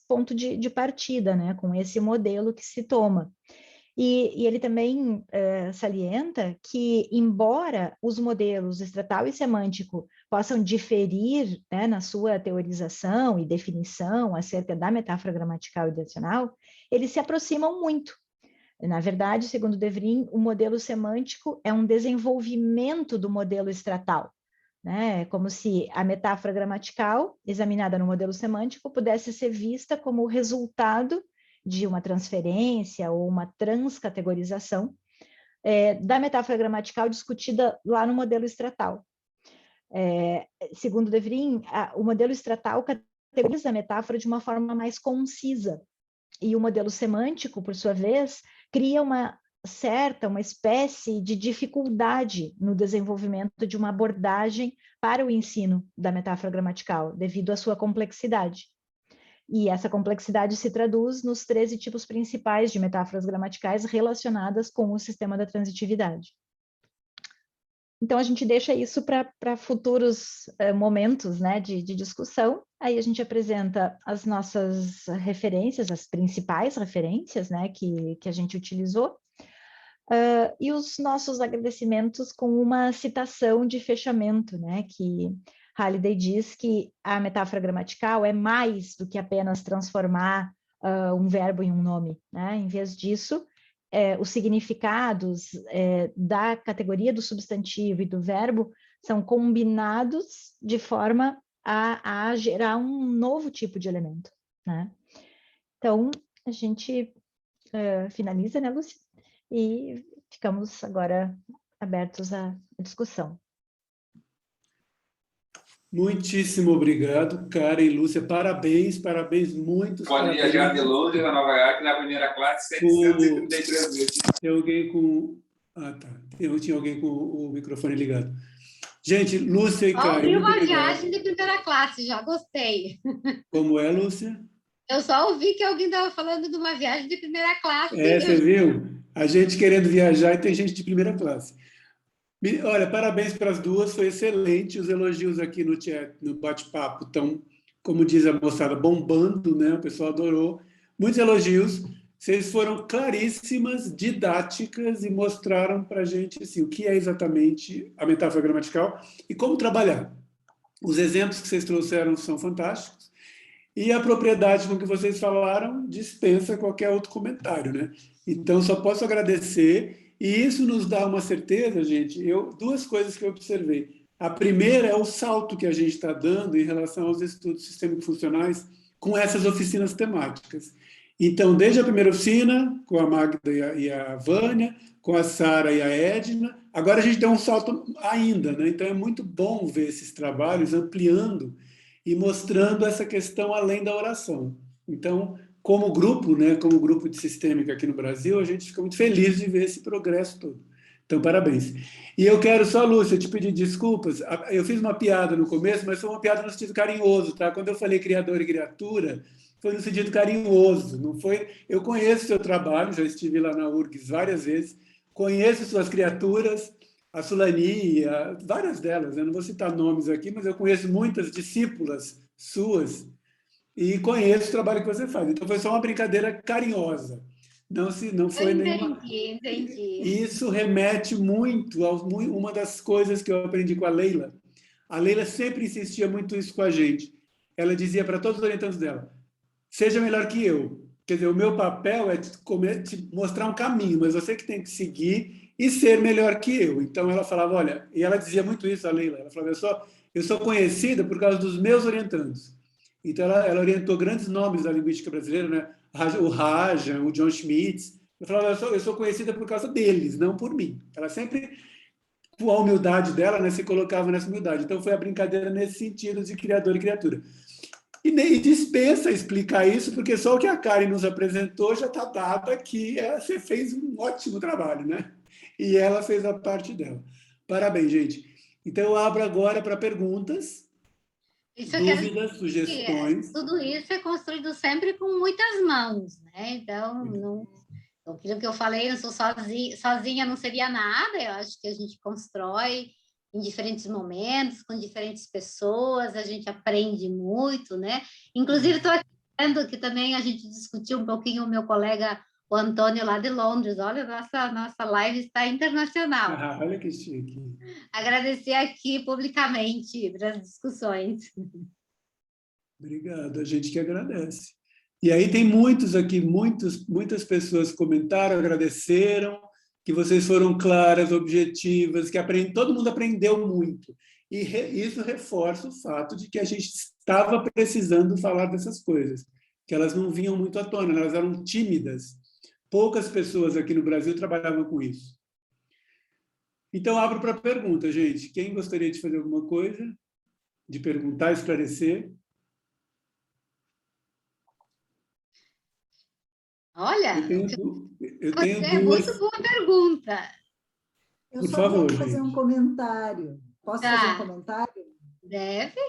S2: ponto de partida, né? Com esse modelo que se toma. E ele também salienta que, embora os modelos estratal e semântico possam diferir, né, na sua teorização e definição acerca da metáfora gramatical ideacional, eles se aproximam muito. Na verdade, segundo De Vries, o modelo semântico é um desenvolvimento do modelo estratal, né? Como se a metáfora gramatical, examinada no modelo semântico, pudesse ser vista como o resultado de uma transferência ou uma transcategorização da metáfora gramatical discutida lá no modelo estratal. Segundo De Vries, o modelo estratal categoriza a metáfora de uma forma mais concisa, e o modelo semântico, por sua vez, cria uma espécie de dificuldade no desenvolvimento de uma abordagem para o ensino da metáfora gramatical, devido à sua complexidade. E essa complexidade se traduz nos 13 tipos principais de metáforas gramaticais relacionadas com o sistema da transitividade. Então, a gente deixa isso para futuros momentos, né, de discussão. Aí a gente apresenta as nossas referências, as principais referências, né, que a gente utilizou, e os nossos agradecimentos com uma citação de fechamento, né, que Halliday diz que a metáfora gramatical é mais do que apenas transformar um verbo em um nome, né? Em vez disso, os significados da categoria do substantivo e do verbo são combinados de forma a gerar um novo tipo de elemento, né? Então, a gente finaliza, né, Lúcia? E ficamos agora abertos à discussão.
S1: Muitíssimo obrigado, Karen e Lúcia. Parabéns, parabéns, muitos
S4: Pode
S1: parabéns.
S4: viajar de Londres a Nova York na primeira classe 733 vezes.
S1: Tem alguém com... Ah, tá. Tinha alguém com o microfone ligado. Gente, Lúcia e Karen,
S3: Ouvi
S1: muito
S3: uma
S1: obrigado.
S3: viagem de primeira classe, já gostei.
S1: Como é, Lúcia?
S3: Eu só ouvi que alguém estava falando de uma viagem de primeira classe.
S1: Você viu? A gente querendo viajar e tem gente de primeira classe. Olha, parabéns para as duas, foi excelente. Os elogios aqui no chat, no bate-papo, estão, como diz a moçada, bombando, né? O pessoal adorou. Muitos elogios. Vocês foram claríssimas, didáticas e mostraram para a gente assim, o que é exatamente a metáfora gramatical e como trabalhar. Os exemplos que vocês trouxeram são fantásticos e a propriedade com que vocês falaram dispensa qualquer outro comentário, né? Então, só posso agradecer. E isso nos dá uma certeza, gente, duas coisas que eu observei. A primeira é o salto que a gente está dando em relação aos estudos sistêmicos funcionais com essas oficinas temáticas. Então, desde a primeira oficina, com a Magda e a Vânia, com a Sara e a Edna, agora a gente deu um salto ainda, né? Então é muito bom ver esses trabalhos ampliando e mostrando essa questão além da oração. Então, como grupo, né, como grupo de sistêmica aqui no Brasil, a gente fica muito feliz de ver esse progresso todo. Então, parabéns. E eu quero só, Lúcia, te pedir desculpas. Eu fiz uma piada no começo, mas foi uma piada no sentido carinhoso, tá? Quando eu falei criador e criatura, foi no sentido carinhoso, não foi? Eu conheço o seu trabalho, já estive lá na URGS várias vezes, conheço suas criaturas, a Sulani, várias delas, eu não vou citar nomes aqui, mas eu conheço muitas discípulas suas e conheço o trabalho que você faz. Então, foi só uma brincadeira carinhosa. Não foi nenhuma...
S3: Entendi.
S1: Isso remete muito a uma das coisas que eu aprendi com a Leila. A Leila sempre insistia muito isso com a gente. Ela dizia para todos os orientandos dela, seja melhor que eu. Quer dizer, o meu papel é te mostrar um caminho, mas você que tem que seguir e ser melhor que eu. Então, ela falava, olha, e ela dizia muito isso, a Leila, ela falava, eu sou conhecida por causa dos meus orientandos. Então, ela orientou grandes nomes da linguística brasileira, né? O Rajan, o John Schmitz. Eu falava, eu sou conhecida por causa deles, não por mim. Ela sempre, com a humildade dela, né, se colocava nessa humildade. Então, foi a brincadeira nesse sentido de criador e criatura. E nem dispensa explicar isso, porque só o que a Karen nos apresentou já está dado aqui. Você fez um ótimo trabalho, né? E ela fez a parte dela. Parabéns, gente. Então, eu abro agora para perguntas, dúvidas, sugestões.
S3: Tudo isso é construído sempre com muitas mãos, né? Então, aquilo que eu falei, não sou sozinha, não seria nada. Eu acho que a gente constrói em diferentes momentos, com diferentes pessoas, a gente aprende muito, né? Inclusive, estou aqui vendo que também a gente discutiu um pouquinho o meu colega, o Antônio, lá de Londres. Olha, nossa live está internacional.
S1: Olha que chique.
S3: Agradecer aqui publicamente para as discussões.
S1: Obrigado, a gente que agradece. E aí tem muitos aqui, muitas pessoas comentaram, agradeceram, que vocês foram claras, objetivas, que todo mundo aprendeu muito. E isso reforça o fato de que a gente estava precisando falar dessas coisas, que elas não vinham muito à tona, elas eram tímidas. Poucas pessoas aqui no Brasil trabalhavam com isso. Então, abro para pergunta, gente. Quem gostaria de fazer alguma coisa? De perguntar, esclarecer?
S3: Olha,
S1: eu tenho
S3: é
S1: duas.
S3: muito boa pergunta.
S5: Eu
S1: Por
S5: só
S1: favor,
S5: quero fazer um comentário. Posso fazer um comentário?
S3: Deve.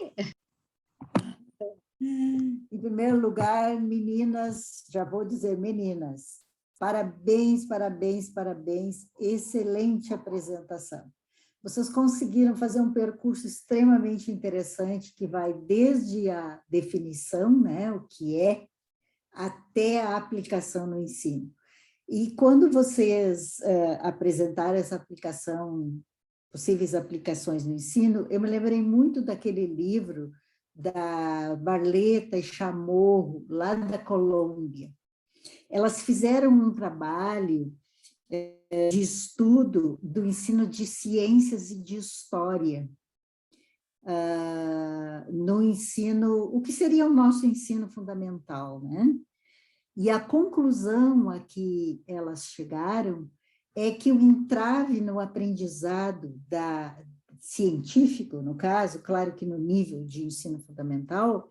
S5: Em primeiro lugar, meninas, já vou dizer meninas, parabéns, parabéns, parabéns, excelente apresentação. Vocês conseguiram fazer um percurso extremamente interessante que vai desde a definição, né, o que é, até a aplicação no ensino. E quando vocês apresentaram essa aplicação, possíveis aplicações no ensino, eu me lembrei muito daquele livro da Barletta e Chamorro, lá da Colômbia. Elas fizeram um trabalho de estudo do ensino de ciências e de história, no ensino, o que seria o nosso ensino fundamental, né? E a conclusão a que elas chegaram é que o entrave no aprendizado científico, no caso, claro que no nível de ensino fundamental,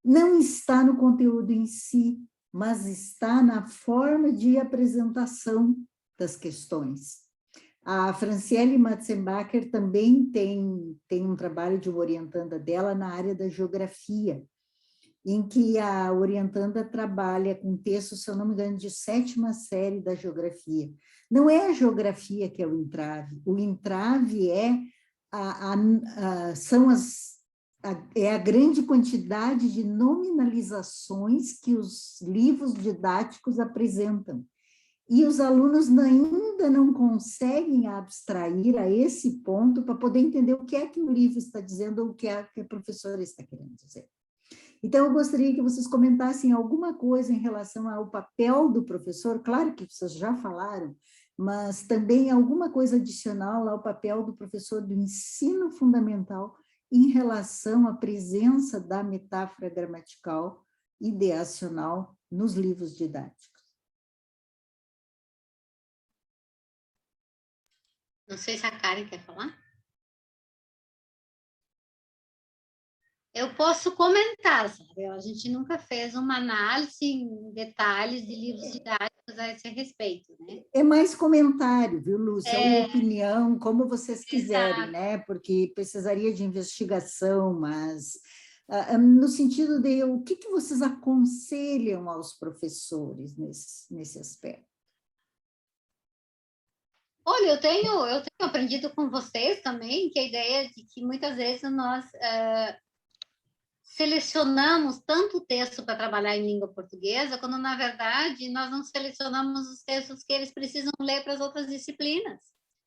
S5: não está no conteúdo em si, mas está na forma de apresentação das questões. A Franciele Matzenbacher também tem um trabalho de uma orientanda dela na área da geografia, em que a orientanda trabalha com texto, se eu não me engano, de 7ª série da geografia. Não é a geografia que é o entrave é a grande quantidade de nominalizações que os livros didáticos apresentam. E os alunos ainda não conseguem abstrair a esse ponto para poder entender o que é que o livro está dizendo ou o que é que a professora está querendo dizer. Então, eu gostaria que vocês comentassem alguma coisa em relação ao papel do professor. Claro que vocês já falaram, mas também alguma coisa adicional ao papel do professor do ensino fundamental em relação à presença da metáfora gramatical ideacional nos livros didáticos.
S3: Não sei se a Karen quer falar. Eu posso comentar, sabe? A gente nunca fez uma análise em detalhes de livros didáticos a esse respeito, né?
S5: É mais comentário, viu, Lúcia? Ou opinião, como vocês quiserem,
S3: Exato.
S5: né? Porque precisaria de investigação, mas no sentido de o que vocês aconselham aos professores nesse aspecto?
S3: Olha, eu tenho aprendido com vocês também que a ideia de que muitas vezes nós selecionamos tanto texto para trabalhar em língua portuguesa, quando, na verdade, nós não selecionamos os textos que eles precisam ler para as outras disciplinas.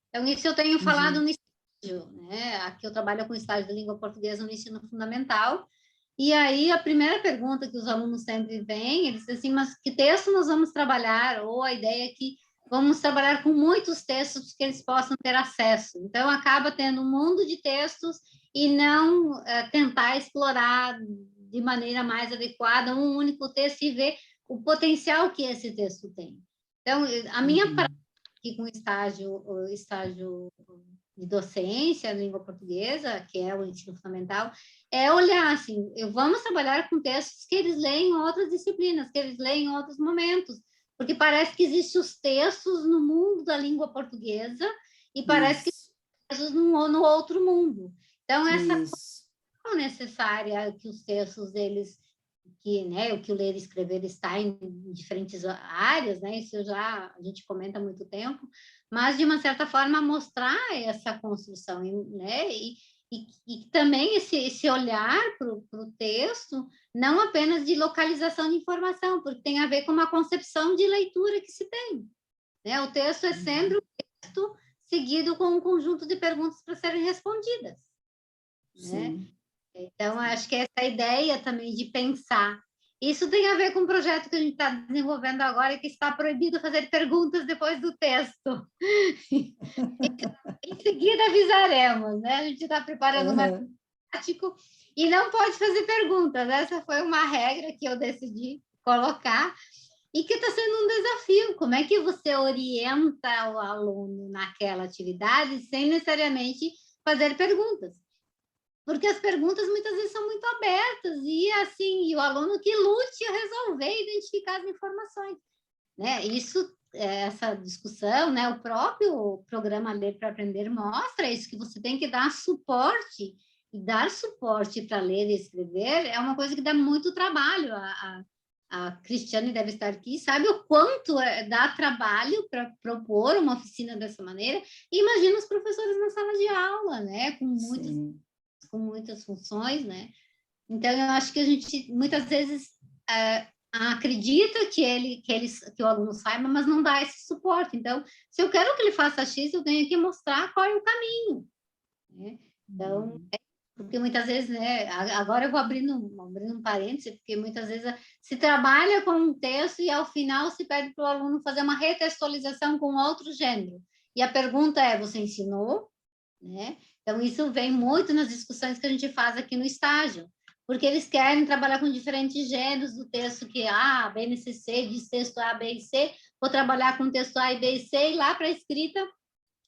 S3: Então, isso eu tenho falado no estágio, né? Aqui eu trabalho com estágio de língua portuguesa no ensino fundamental, e aí a primeira pergunta que os alunos sempre vêm, eles dizem assim, mas que texto nós vamos trabalhar? Ou a ideia é que vamos trabalhar com muitos textos que eles possam ter acesso. Então, acaba tendo um mundo de textos e não tentar explorar de maneira mais adequada um único texto e ver o potencial que esse texto tem. Então, a minha prática aqui com o estágio de docência na língua portuguesa, que é o ensino fundamental, é olhar assim, vamos trabalhar com textos que eles leem em outras disciplinas, que eles leem em outros momentos, porque parece que existem os textos no mundo da língua portuguesa e parece que textos no outro mundo. Então, essa coisa necessária que os textos deles, né, o que o ler e escrever está em diferentes áreas, né, isso a gente comenta há muito tempo, mas, de uma certa forma, mostrar essa construção, né, e também esse olhar para o texto, não apenas de localização de informação, porque tem a ver com uma concepção de leitura que se tem, né, o texto é sempre um texto seguido com um conjunto de perguntas para serem respondidas. Né? Então, acho que essa ideia também de pensar. Isso tem a ver com um projeto que a gente está desenvolvendo agora, que está proibido fazer perguntas depois do texto. Em seguida avisaremos, né? A gente está preparando um material prático e não pode fazer perguntas. Essa foi uma regra que eu decidi colocar e que está sendo um desafio. Como é que você orienta o aluno naquela atividade sem necessariamente fazer perguntas? Porque as perguntas muitas vezes são muito abertas e assim, e o aluno que lute a resolver e identificar as informações, né? Isso, essa discussão, né? O próprio programa Ler para Aprender mostra isso, que você tem que dar suporte, e dar suporte para ler e escrever é uma coisa que dá muito trabalho. A Cristiane deve estar aqui, sabe o quanto dá trabalho para propor uma oficina dessa maneira, e imagina os professores na sala de aula, né? Com muitas funções, né? Então, eu acho que a gente, muitas vezes, acredita que o aluno saiba, mas não dá esse suporte. Então, se eu quero que ele faça X, eu tenho que mostrar qual é o caminho. Né? Então, porque muitas vezes, né? Agora eu vou abrindo um parêntese, porque muitas vezes se trabalha com um texto e, ao final, se pede para o aluno fazer uma retextualização com outro gênero. E a pergunta é, você ensinou? Né? Então, isso vem muito nas discussões que a gente faz aqui no estágio, porque eles querem trabalhar com diferentes gêneros do texto que A, BNCC, diz texto A, B e C, vou trabalhar com texto A, B e C, e lá para a escrita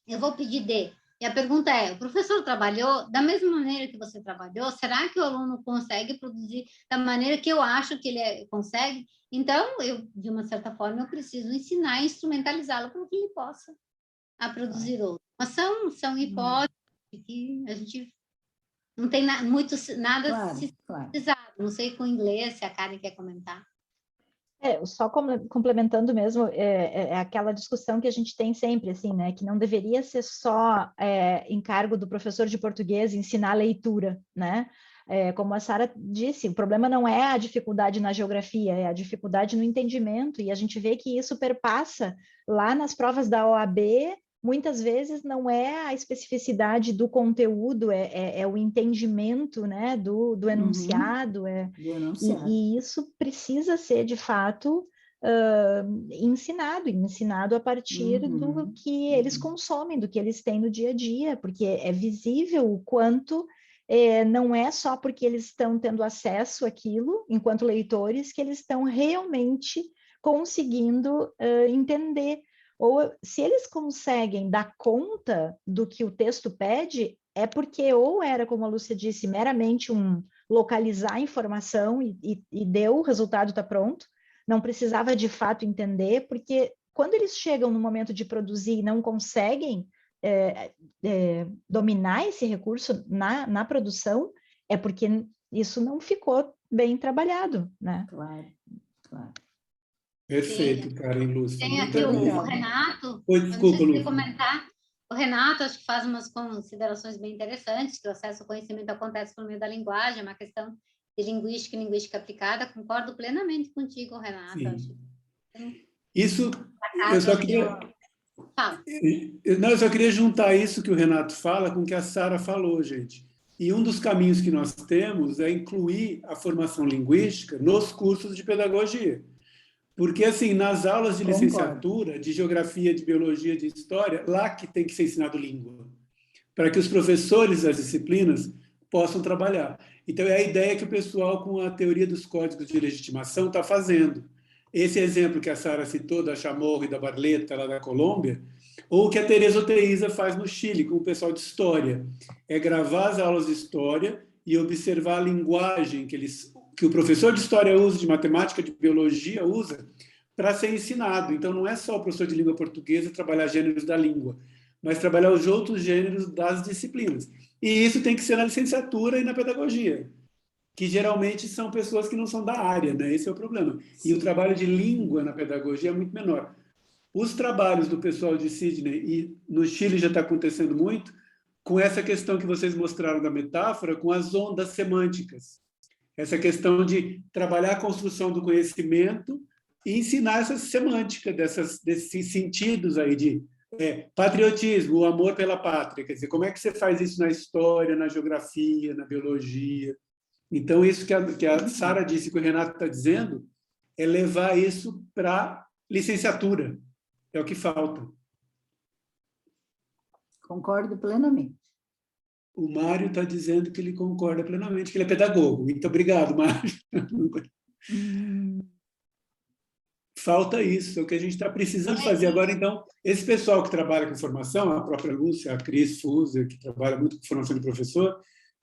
S3: eu vou pedir D. E a pergunta é, o professor trabalhou da mesma maneira que você trabalhou? Será que o aluno consegue produzir da maneira que eu acho que ele consegue? Então, de uma certa forma, eu preciso ensinar e instrumentalizá-lo para que ele possa produzir outro. Mas são hipóteses que a gente não tem nada sintetizado. Não sei com o inglês, se a Karen quer comentar.
S2: Só complementando mesmo, é aquela discussão que a gente tem sempre, assim, né? Que não deveria ser só encargo do professor de português ensinar a leitura, né? Como a Sara disse, o problema não é a dificuldade na geografia, é a dificuldade no entendimento, e a gente vê que isso perpassa lá nas provas da OAB. Muitas vezes não é a especificidade do conteúdo, é o entendimento, né, do enunciado. E isso precisa ser, de fato, ensinado a partir do que eles consomem, do que eles têm no dia a dia, porque é visível o quanto não é só porque eles estão tendo acesso àquilo, enquanto leitores, que eles estão realmente conseguindo entender. Ou se eles conseguem dar conta do que o texto pede, é porque ou era, como a Lúcia disse, meramente localizar a informação e deu, o resultado está pronto, não precisava de fato entender, porque quando eles chegam no momento de produzir e não conseguem dominar esse recurso na produção, é porque isso não ficou bem trabalhado, né?
S5: Claro, claro.
S1: Perfeito, Karen, Lúcia.
S3: Tem aqui o Renato.
S1: Oi, desculpa, Lúcia.
S3: Comentar. O Renato, acho que faz umas considerações bem interessantes, que o acesso ao conhecimento acontece por meio da linguagem, é uma questão de linguística e linguística aplicada. Concordo plenamente contigo, Renato.
S1: Isso, eu só queria... Não, eu só queria juntar isso que o Renato fala com o que a Sara falou, gente. E um dos caminhos que nós temos é incluir a formação linguística nos cursos de pedagogia. Porque, assim, nas aulas de licenciatura, de geografia, de biologia, de história, lá que tem que ser ensinado língua, para que os professores das disciplinas possam trabalhar. Então, é a ideia que o pessoal, com a teoria dos códigos de legitimação, está fazendo. Esse exemplo que a Sara citou, da Chamorro e da Barleta, lá da Colômbia, ou o que a Teresa Oteiza faz no Chile, com o pessoal de história, é gravar as aulas de história e observar a linguagem que o professor de história usa, de matemática, de biologia usa, para ser ensinado. Então, não é só o professor de língua portuguesa trabalhar gêneros da língua, mas trabalhar os outros gêneros das disciplinas. E isso tem que ser na licenciatura e na pedagogia, que geralmente são pessoas que não são da área, né? Esse é o problema. E o trabalho de língua na pedagogia é muito menor. Os trabalhos do pessoal de Sydney, e no Chile já está acontecendo muito, com essa questão que vocês mostraram da metáfora, com as ondas semânticas. Essa questão de trabalhar a construção do conhecimento e ensinar essa semântica desses sentidos aí de patriotismo, o amor pela pátria. Quer dizer, como é que você faz isso na história, na geografia, na biologia? Então, isso que a Sara disse, que o Renato está dizendo, é levar isso para licenciatura. É o que falta.
S5: Concordo plenamente.
S1: O Mário está dizendo que ele concorda plenamente, que ele é pedagogo. Muito obrigado, Mário. Falta isso, é o que a gente está precisando fazer agora. Então, esse pessoal que trabalha com formação, a própria Lúcia, a Cris Fuser, que trabalha muito com formação de professor,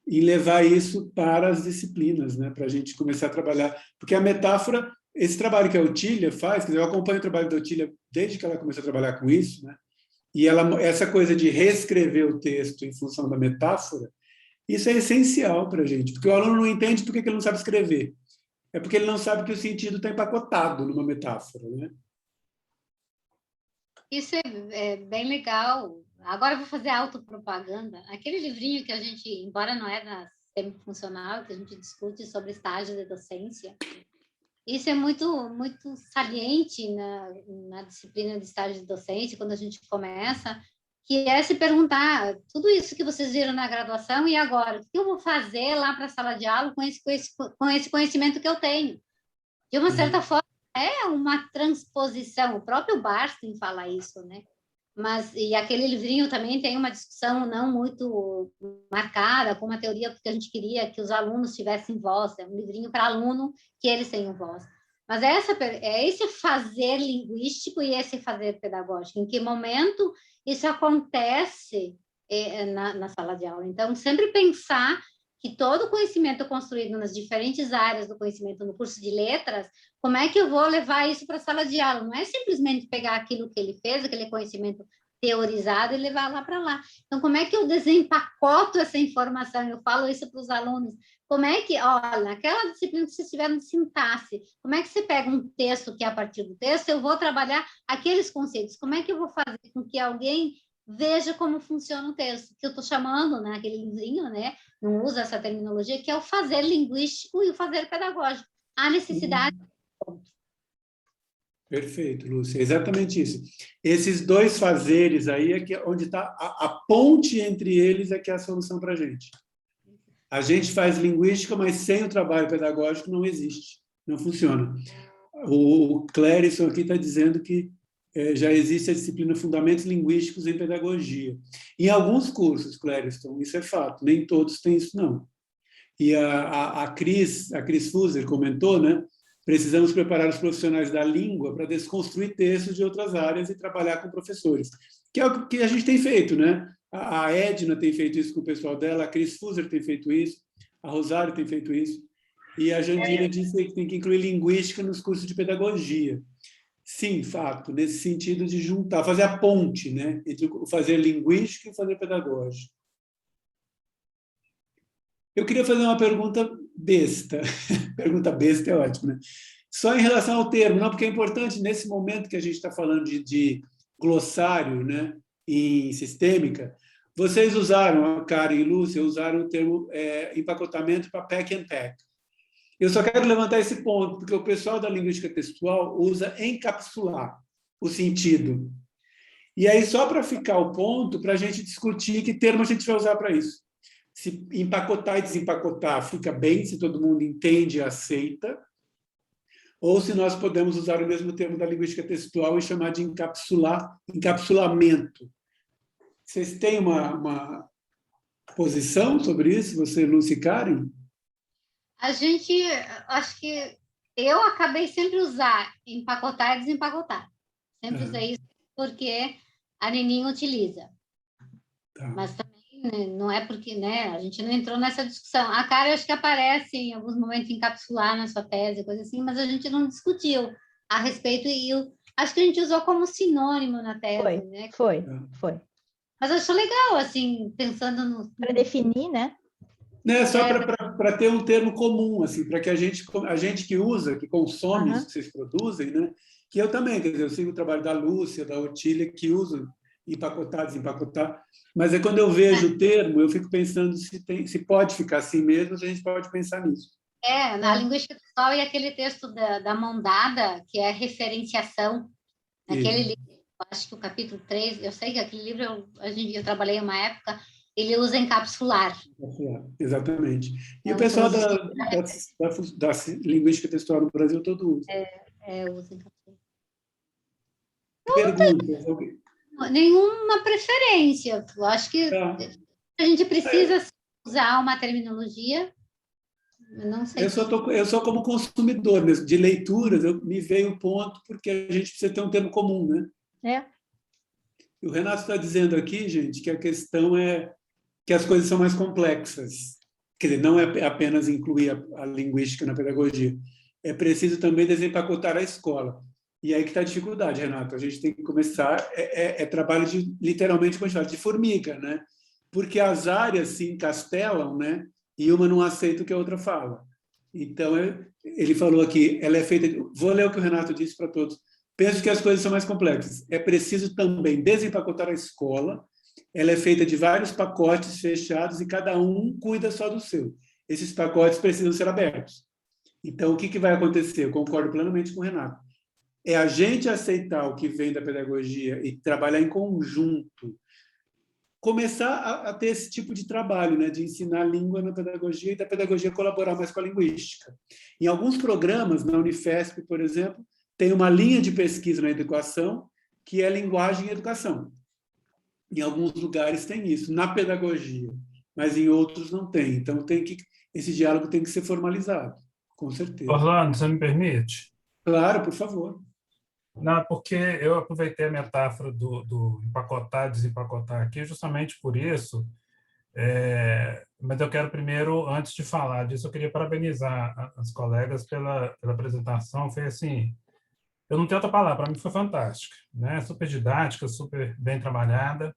S1: e levar isso para as disciplinas, né? Para a gente começar a trabalhar. Porque a metáfora, esse trabalho que a Otília faz, quer dizer, eu acompanho o trabalho da Otília desde que ela começou a trabalhar com isso, né? E essa coisa de reescrever o texto em função da metáfora, isso é essencial para a gente, porque o aluno não entende porque ele não sabe escrever. É porque ele não sabe que o sentido está empacotado numa metáfora, né?
S3: Isso é bem legal. Agora eu vou fazer autopropaganda. Aquele livrinho que a gente, embora não é da sistema funcional, que a gente discute sobre estágio de docência, isso é muito, muito saliente na disciplina de estágio de docência, quando a gente começa, que é se perguntar, tudo isso que vocês viram na graduação, e agora? O que eu vou fazer lá para a sala de aula com esse conhecimento que eu tenho? De uma certa forma, é uma transposição. O próprio Bernstein fala isso, né? E aquele livrinho também tem uma discussão não muito marcada, com uma teoria que a gente queria que os alunos tivessem voz, é um livrinho para aluno que eles tenham voz. Mas é esse fazer linguístico e esse fazer pedagógico, em que momento isso acontece na sala de aula. Então, sempre pensar que todo o conhecimento construído nas diferentes áreas do conhecimento no curso de letras, como é que eu vou levar isso para a sala de aula? Não é simplesmente pegar aquilo que ele fez, aquele conhecimento teorizado e levar lá para lá. Então, como é que eu desempacoto essa informação? Eu falo isso para os alunos. Como é que, olha, naquela disciplina que vocês tiveram de sintaxe, como é que você pega um texto que, a partir do texto, eu vou trabalhar aqueles conceitos? Como é que eu vou fazer com que alguém veja como funciona o texto? Que eu estou chamando, né, aquele livrinho, né, não usa essa terminologia, que é o fazer linguístico e o fazer pedagógico. A necessidade.
S1: Perfeito, Lúcia. Exatamente isso. Esses dois fazeres aí é que onde está a ponte entre eles é que é a solução para a gente. A gente faz linguística, mas sem o trabalho pedagógico não existe, não funciona. O Clérison aqui está dizendo que já existe a disciplina Fundamentos Linguísticos em Pedagogia. Em alguns cursos, Clérison, isso é fato, nem todos têm isso, não. E a Cris Fuser comentou, né? Precisamos preparar os profissionais da língua para desconstruir textos de outras áreas e trabalhar com professores, que é o que a gente tem feito, né? A Edna tem feito isso com o pessoal dela, a Cris Fuser tem feito isso, a Rosário tem feito isso, e a Jandira disse que tem que incluir linguística nos cursos de pedagogia. Sim, fato, nesse sentido de juntar, fazer a ponte, né? Entre fazer linguística e fazer pedagógico. Eu queria fazer uma pergunta besta. Pergunta besta é ótimo, né? Só em relação ao termo, não, porque é importante, nesse momento que a gente está falando de glossário, né, em sistêmica, vocês usaram, a Karen e Lúcia, usaram o termo empacotamento para pack and pack. Eu só quero levantar esse ponto, porque o pessoal da linguística textual usa encapsular o sentido. E aí, só para ficar o ponto, para a gente discutir que termo a gente vai usar para isso. Se empacotar e desempacotar fica bem, se todo mundo entende e aceita, ou se nós podemos usar o mesmo termo da linguística textual e chamar de encapsulamento. Vocês têm uma posição sobre isso, você, Lúcia e Karen?
S3: Acho que eu acabei sempre usar empacotar e desempacotar. Sempre usei isso porque a Neninha utiliza.
S1: Tá.
S3: Mas também não é porque, né, a gente não entrou nessa discussão. A Karen acho que aparece em alguns momentos encapsular na sua tese, coisa assim, mas a gente não discutiu a respeito e acho que a gente usou como sinônimo na tese, né?
S2: Foi.
S3: Mas eu acho legal, assim, pensando no...
S2: Para definir, né?
S1: Né, só para ter um termo comum, assim, para que a gente que usa, que consome isso que vocês produzem, né? Que eu também, quer dizer, eu sigo o trabalho da Lúcia, da Otília, que usam empacotar, desempacotar, mas quando eu vejo o termo, eu fico pensando se pode ficar assim mesmo, se a gente pode pensar nisso.
S3: Na linguística textual e aquele texto da mão dada, que é referenciação, naquele livro, acho que o capítulo 3, eu sei que aquele livro, eu trabalhei uma época, ele usa encapsular.
S1: Exatamente. E o pessoal da linguística textual no Brasil todo usa.
S3: Usa encapsular.
S1: Perguntas?
S3: Nenhuma preferência. Eu acho que a gente precisa usar uma terminologia. Eu não sei.
S1: Eu sou como consumidor mesmo, de leituras, me veio o ponto, porque a gente precisa ter um termo comum, né? E o Renato está dizendo aqui, gente, que a questão é que as coisas são mais complexas. Quer dizer, não é apenas incluir a linguística na pedagogia. É preciso também desempacotar a escola. E aí que está a dificuldade, Renato. A gente tem que começar... trabalho literalmente, de formiga, né? Porque as áreas se encastelam, né? E uma não aceita o que a outra fala. Então, ele falou aqui, ela é feita... Vou ler o que o Renato disse para todos. Penso que as coisas são mais complexas. É preciso também desempacotar a escola. Ela é feita de vários pacotes fechados e cada um cuida só do seu. Esses pacotes precisam ser abertos. Então, o que vai acontecer? Eu concordo plenamente com o Renato. É a gente aceitar o que vem da pedagogia e trabalhar em conjunto. Começar a ter esse tipo de trabalho, né, de ensinar a língua na pedagogia e da pedagogia colaborar mais com a linguística. Em alguns programas, na Unifesp, por exemplo, tem uma linha de pesquisa na educação que é linguagem e educação. Em alguns lugares tem isso, na pedagogia, mas em outros não tem. Então, esse diálogo tem que ser formalizado, com certeza.
S6: Orlando, você me permite?
S1: Claro, por favor.
S6: Não, porque eu aproveitei a metáfora do empacotar, desempacotar aqui, justamente por isso, mas eu quero primeiro, antes de falar disso, eu queria parabenizar as colegas pela apresentação. Foi assim, eu não tenho outra palavra, para mim foi fantástica, né? Super didática, super bem trabalhada,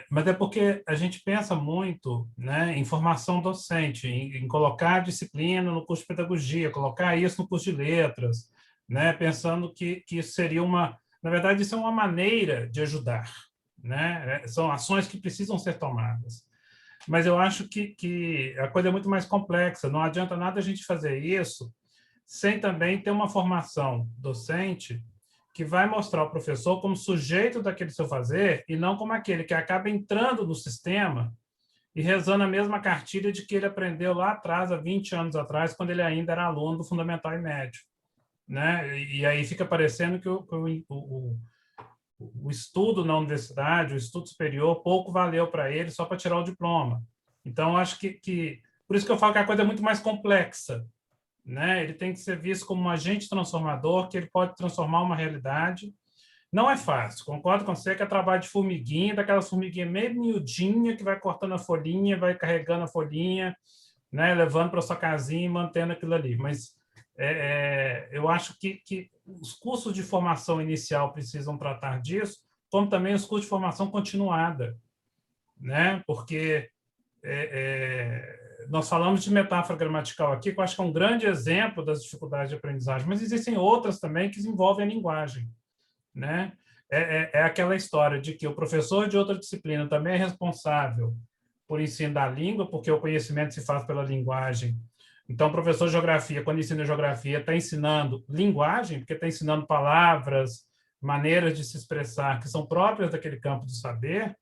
S6: mas é porque a gente pensa muito, né, em formação docente, em colocar a disciplina no curso de pedagogia, colocar isso no curso de letras, né, pensando que isso seria na verdade, isso é uma maneira de ajudar, né? São ações que precisam ser tomadas. Mas eu acho que a coisa é muito mais complexa. Não adianta nada a gente fazer isso sem também ter uma formação docente que vai mostrar o professor como sujeito daquele seu fazer e não como aquele que acaba entrando no sistema e rezando a mesma cartilha de que ele aprendeu lá atrás, há 20 anos atrás, quando ele ainda era aluno do fundamental e médio. né? E aí fica parecendo que o estudo na universidade, o estudo superior, pouco valeu para ele só para tirar o diploma. Então, acho que por isso que eu falo que a coisa é muito mais complexa, né? Ele tem que ser visto como um agente transformador, que ele pode transformar uma realidade. Não é fácil, concordo com você que é trabalho de formiguinha, daquelas formiguinhas meio miudinha, que vai cortando a folhinha, vai carregando a folhinha, né? Levando para sua casinha e mantendo aquilo ali. Mas eu acho que os cursos de formação inicial precisam tratar disso, como também os cursos de formação continuada, né? Porque nós falamos de metáfora gramatical aqui, que eu acho que é um grande exemplo das dificuldades de aprendizagem, mas existem outras também que envolvem a linguagem, né? É aquela história de que o professor de outra disciplina também é responsável por ensino da língua, porque o conhecimento se faz pela linguagem. Então, o professor de geografia, quando ensina geografia, está ensinando linguagem, porque está ensinando palavras, maneiras de se expressar que são próprias daquele campo de saber,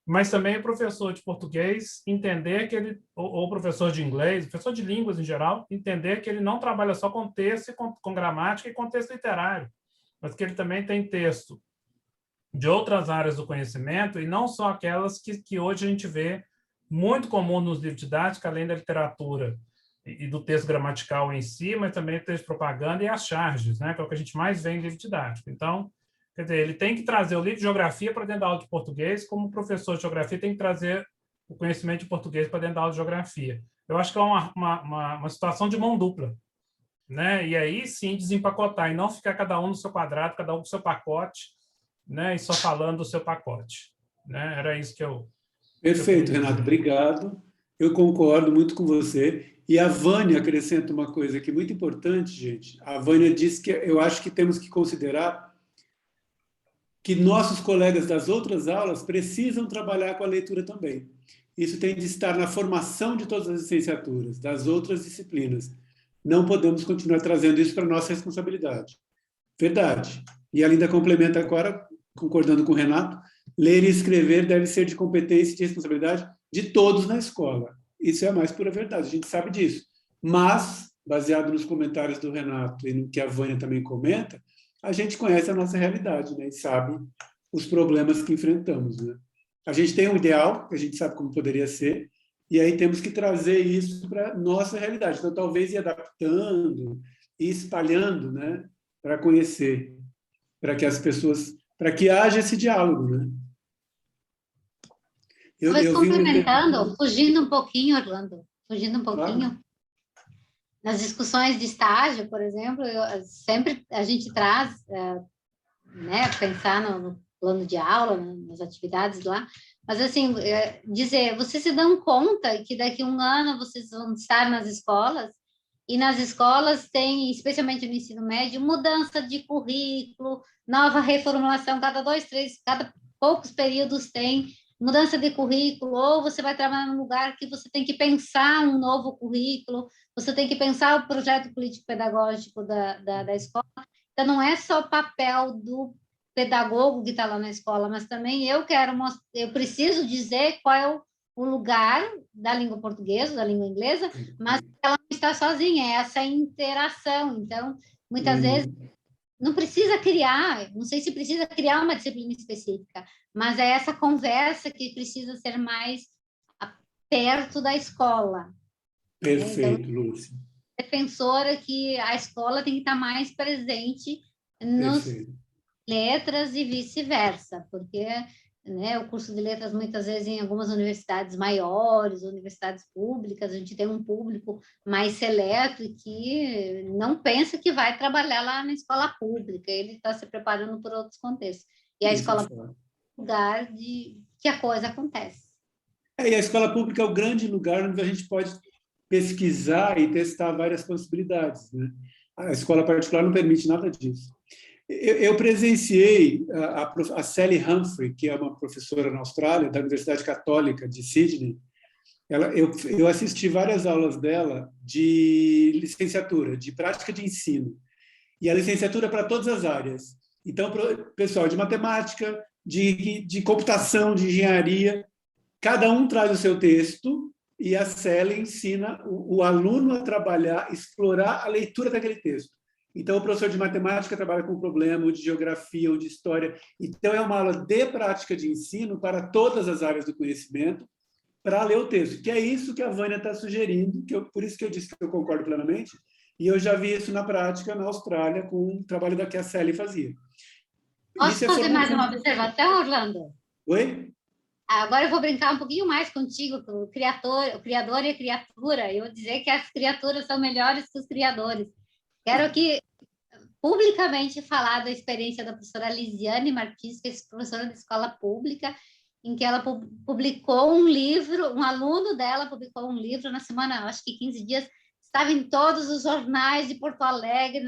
S6: mas também o professor de português entender que ele, ou professor de inglês, professor de línguas em geral, entender que ele não trabalha só com texto, com gramática e com texto literário, mas que ele também tem texto de outras áreas do conhecimento, e não só aquelas que hoje a gente vê muito comum nos livros didáticos, além da literatura e do texto gramatical em si, mas também texto de propaganda e as charges, né, que é o que a gente mais vê em livro didático. Então, quer dizer, ele tem que trazer o livro de geografia para dentro da aula de português, como o professor de geografia tem que trazer o conhecimento de português para dentro da aula de geografia. Eu acho que é uma situação de mão dupla, né? E aí sim desempacotar, e não ficar cada um no seu quadrado, cada um com o seu pacote, né? E só falando do seu pacote, né? Era isso que eu...
S1: Perfeito, Renato, obrigado. Eu concordo muito com você. E a Vânia acrescenta uma coisa aqui muito importante, gente. A Vânia diz que eu acho que temos que considerar que nossos colegas das outras aulas precisam trabalhar com a leitura também. Isso tem de estar na formação de todas as licenciaturas, das outras disciplinas. Não podemos continuar trazendo isso para a nossa responsabilidade. Verdade. E ela ainda complementa agora, concordando com o Renato, ler e escrever deve ser de competência e de responsabilidade de todos na escola. Isso é a mais pura verdade, a gente sabe disso. Mas, baseado nos comentários do Renato e no que a Vânia também comenta, a gente conhece a nossa realidade, né? E sabe os problemas que enfrentamos, né? A gente tem um ideal, que a gente sabe como poderia ser, e aí temos que trazer isso para a nossa realidade. Então, talvez ir adaptando e espalhando, né? Para conhecer, para que as pessoas... para que haja esse diálogo, né?
S3: Talvez complementando, fugindo um pouquinho, Orlando, fugindo um pouquinho, claro. Nas discussões de estágio, por exemplo, sempre a gente traz, né, pensar no plano de aula, nas atividades lá, mas assim, dizer, vocês se dão conta que daqui a um ano vocês vão estar nas escolas, e nas escolas tem, especialmente no ensino médio, mudança de currículo, nova reformulação, cada poucos períodos tem mudança de currículo, ou você vai trabalhar num lugar que você tem que pensar um novo currículo, você tem que pensar o projeto político-pedagógico da escola. Então, não é só o papel do pedagogo que está lá na escola, mas também eu preciso dizer qual é o lugar da língua portuguesa, da língua inglesa, mas ela não está sozinha, é essa interação. Então, muitas vezes, não precisa criar, não sei se precisa criar uma disciplina específica, mas é essa conversa que precisa ser mais perto da escola.
S1: Perfeito,
S3: então,
S1: Lúcia.
S3: Defensora que a escola tem que estar mais presente nos letras e vice-versa, porque, né, o curso de letras, muitas vezes, em algumas universidades maiores, universidades públicas, a gente tem um público mais seleto e que não pensa que vai trabalhar lá na escola pública, ele está se preparando por outros contextos. E a escola pública é o lugar que a coisa acontece.
S1: E a escola pública é o grande lugar onde a gente pode pesquisar e testar várias possibilidades, né? A escola particular não permite nada disso. Eu presenciei a Sally Humphrey, que é uma professora na Austrália, da Universidade Católica de Sydney. Eu assisti várias aulas dela de licenciatura, de prática de ensino. E a licenciatura para todas as áreas. Então, pessoal de matemática, de computação, de engenharia, cada um traz o seu texto e a Sally ensina o aluno a trabalhar, explorar a leitura daquele texto. Então, o professor de matemática trabalha com problema, ou de geografia, ou de história. Então, é uma aula de prática de ensino para todas as áreas do conhecimento, para ler o texto, que é isso que a Vânia está sugerindo, por isso que eu disse que eu concordo plenamente, e eu já vi isso na prática na Austrália, com o trabalho que a Sally fazia.
S3: Posso fazer mais uma observação, Orlando?
S1: Oi?
S3: Agora eu vou brincar um pouquinho mais contigo, com o criador e a criatura. Eu vou dizer que as criaturas são melhores que os criadores. Quero aqui publicamente falar da experiência da professora Lisiane Martins, que é professora de escola pública, em que ela publicou um livro, um aluno dela publicou um livro na semana, acho que 15 dias, estava em todos os jornais de Porto Alegre,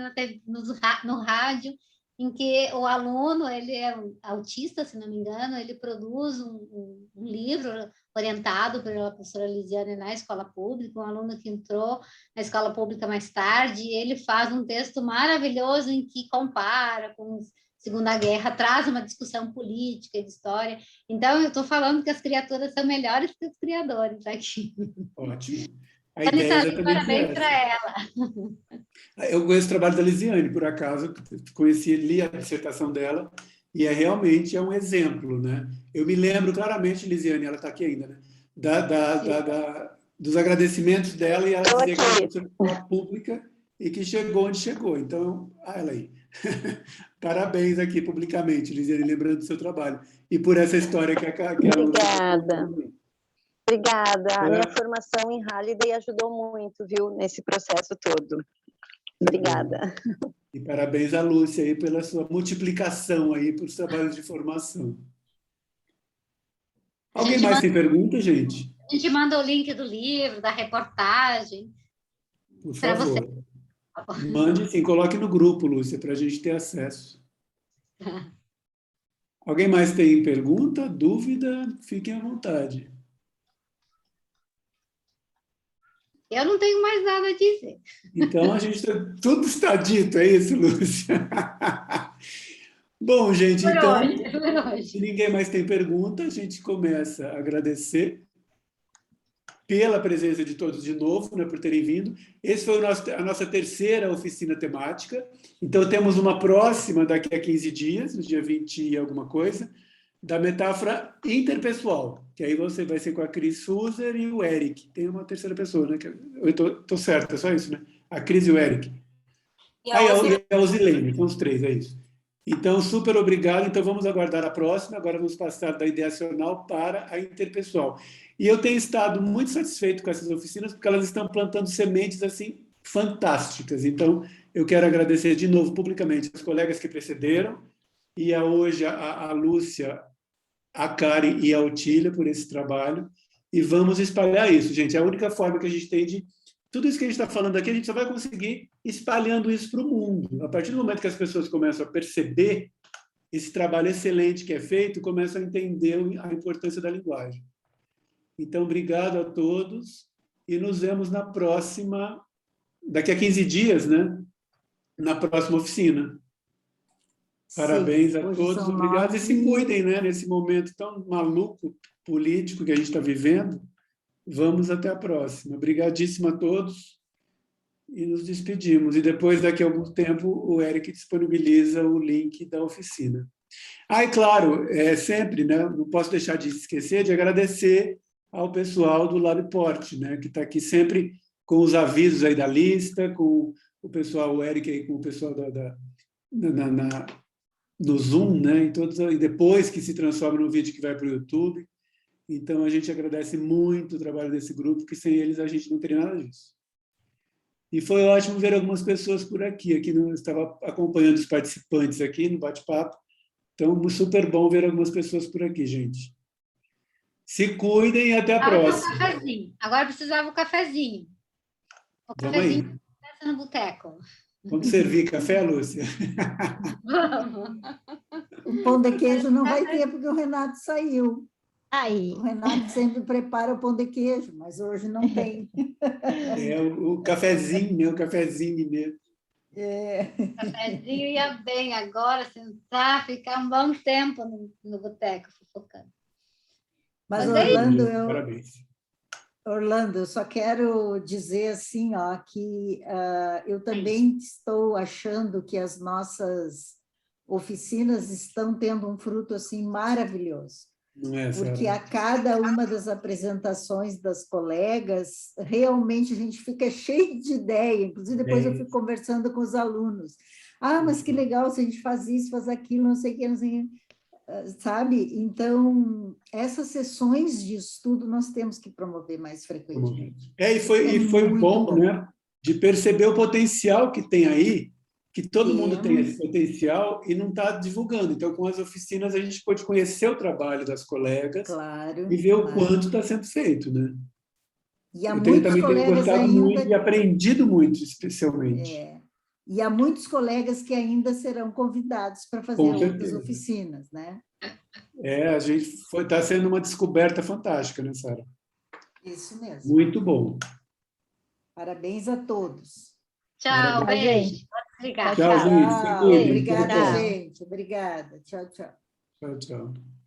S3: no rádio, em que o aluno, ele é autista, se não me engano, ele produz um livro orientado pela professora Lisiane na escola pública, um aluno que entrou na escola pública mais tarde, e ele faz um texto maravilhoso em que compara com a Segunda Guerra, traz uma discussão política e de história. Então, eu estou falando que as criaturas são melhores que os criadores aqui.
S1: Ótimo. A ideia é exatamente
S3: parabéns para ela.
S1: Eu conheço o trabalho da Lisiane, por acaso, li a dissertação dela, e realmente é um exemplo, né? Eu me lembro claramente, Lisiane, ela está aqui ainda, né? Dos agradecimentos dela, e ela dizia que era professora pública e que chegou onde chegou. Então, ela aí. Parabéns aqui publicamente, Lisiane, lembrando do seu trabalho. E por essa história que a
S7: Obrigada. Obrigada. A minha formação em Halliday ajudou muito, viu, nesse processo todo. Obrigada.
S1: E parabéns à Lúcia aí pela sua multiplicação aí para os trabalhos de formação. Alguém mais tem pergunta, gente?
S3: A gente manda o link do livro, da reportagem.
S1: Por favor. Mande sim, coloque no grupo, Lúcia, para a gente ter acesso. Alguém mais tem pergunta, dúvida? Fiquem à vontade.
S3: Eu não tenho mais nada a dizer.
S1: Então, tudo está dito, é isso, Lúcia? Bom, gente, se ninguém mais tem pergunta, a gente começa a agradecer pela presença de todos de novo, né, por terem vindo. Esse foi a nossa terceira oficina temática. Então, temos uma próxima daqui a 15 dias, no dia 20 e alguma coisa, da metáfora interpessoal, que aí você vai ser com a Cris Suser e o Eric. Tem uma terceira pessoa, né? Eu estou certo, é só isso, né? A Cris e o Eric. E a Osilene, são os três, é isso. Então, super obrigado. Então, vamos aguardar a próxima. Agora vamos passar da ideacional para a interpessoal. E eu tenho estado muito satisfeito com essas oficinas, porque elas estão plantando sementes, assim, fantásticas. Então, eu quero agradecer de novo, publicamente, aos colegas que precederam, e hoje a Lúcia, a Karen e a Otília por esse trabalho, e vamos espalhar isso, gente. É a única forma que a gente tem de... Tudo isso que a gente está falando aqui, a gente só vai conseguir espalhando isso para o mundo. A partir do momento que as pessoas começam a perceber esse trabalho excelente que é feito, começam a entender a importância da linguagem. Então, obrigado a todos, e nos vemos na próxima, daqui a 15 dias, né? Na próxima oficina. Parabéns a todos, obrigado. E se cuidem, né, nesse momento tão maluco político que a gente está vivendo. Vamos até a próxima. Obrigadíssimo a todos e nos despedimos. E depois, daqui a algum tempo, o Eric disponibiliza o link da oficina. E claro, sempre, né, não posso deixar de esquecer de agradecer ao pessoal do LabPort, né, que está aqui sempre com os avisos aí da lista, com o pessoal, o Eric aí com o pessoal no Zoom, né? E depois que se transforma no vídeo que vai para o YouTube. Então, a gente agradece muito o trabalho desse grupo, que sem eles a gente não teria nada disso. E foi ótimo ver algumas pessoas por aqui. Aqui eu estava acompanhando os participantes aqui no bate-papo. Então, super bom ver algumas pessoas por aqui, gente. Se cuidem e até a próxima.
S3: Agora precisava um cafezinho. O cafezinho no boteco.
S1: Vamos servir café, Lúcia?
S3: Vamos.
S5: O pão de queijo não vai ter, porque o Renato saiu.
S2: Aí.
S5: O Renato sempre prepara o pão de queijo, mas hoje não tem.
S1: O cafezinho, né? O cafezinho mineiro.
S3: O cafezinho ia bem agora, sentar, ficar um bom tempo no boteco, fofocando.
S5: Mas Orlando,
S1: Parabéns.
S5: Orlando, eu só quero dizer assim, ó, que eu também estou achando que as nossas oficinas estão tendo um fruto assim maravilhoso, porque a cada uma das apresentações das colegas, realmente a gente fica cheio de ideia, inclusive depois eu fico conversando com os alunos. Ah, mas que legal se a gente faz isso, faz aquilo, não sei o que, não sei o que. Sabe? Então, essas sessões de estudo nós temos que promover mais frequentemente.
S1: E foi bom, né, de perceber o potencial que tem aí, que todo mundo tem esse potencial e não está divulgando. Então, com as oficinas, a gente pode conhecer o trabalho das colegas e ver o quanto está sendo feito, né?
S5: E há
S1: eu
S5: muitos
S1: também tenho
S5: colegas
S1: gostado
S5: ainda...
S1: muito e aprendido muito, especialmente.
S5: E há muitos colegas que ainda serão convidados para fazer outras oficinas, né?
S1: A gente está sendo uma descoberta fantástica, né, Sara?
S5: Isso mesmo.
S1: Muito bom.
S5: Parabéns a todos.
S3: Tchau, beijo. Obrigada.
S1: Tchau, gente.
S5: Obrigada, gente. Obrigada. Tchau, tchau.
S1: Tchau, tchau.